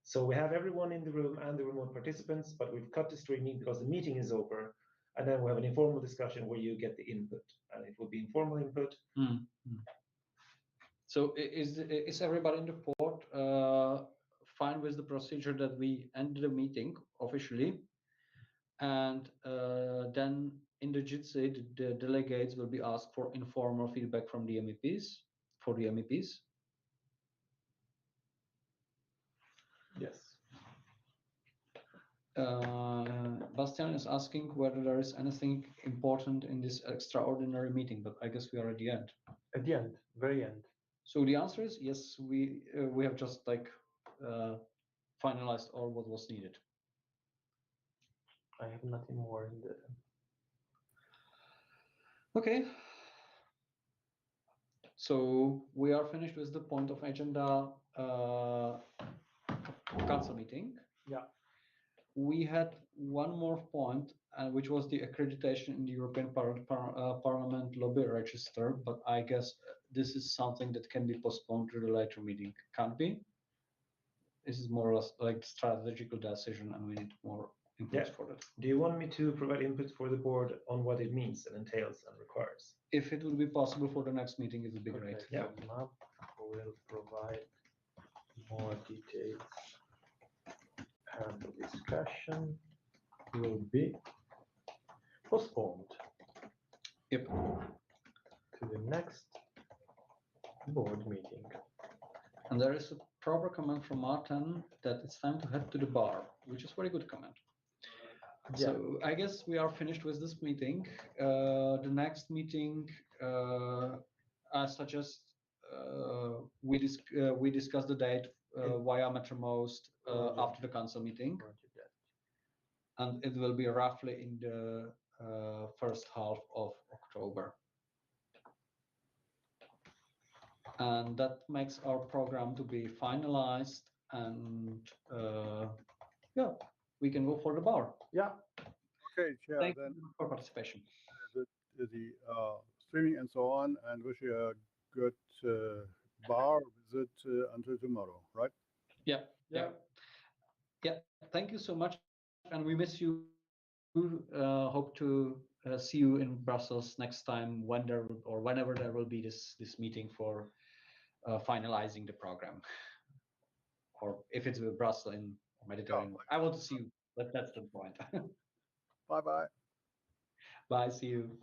So we have everyone in the room and the remote participants, but we've cut the streaming because the meeting is over. And then we have an informal discussion where you get the input, and it will be informal input. So is everybody in the port fine with the procedure that we end the meeting officially, and then in the Jitsi the delegates will be asked for informal feedback from the MEPs for the MEPs? Yes. Bastian is asking whether there is anything important in this extraordinary meeting, but I guess we are at the end. At the end, very end. So the answer is yes. We have just like finalized all what was needed. I have nothing more in the. Okay. So we are finished with the point of agenda council meeting. Yeah. We had one more point, which was the accreditation in the European Parliament lobby register, but I guess this is something that can be postponed to the later meeting. Can't be? This is more or less like strategical decision, and we need more input for that. Do you want me to provide input for the board on what it means and entails and requires? If it would be possible for the next meeting, it would be great. Yeah. So MAP will provide more details, and the discussion will be postponed Yep. to the next board meeting. And there is a proper comment from Martin that it's time to head to the bar, which is very good comment. Yeah. So I guess we are finished with this meeting. The next meeting, I suggest we discuss the date via Mattermost after the council meeting, and it will be roughly in the first half of October. And that makes our program to be finalized, and yeah, we can go for the bar. Yeah. Okay, Chair, Thank then you for participation. the streaming and so on, and wish you a good bar visit until tomorrow, right? Yeah, yeah, yeah. Thank you so much, and we miss you. Hope to see you in Brussels next time when there or whenever there will be this meeting for finalizing the program, or if it's with Brussels in Mediterranean. I want to see you, but that's the point. Bye bye. Bye. See you.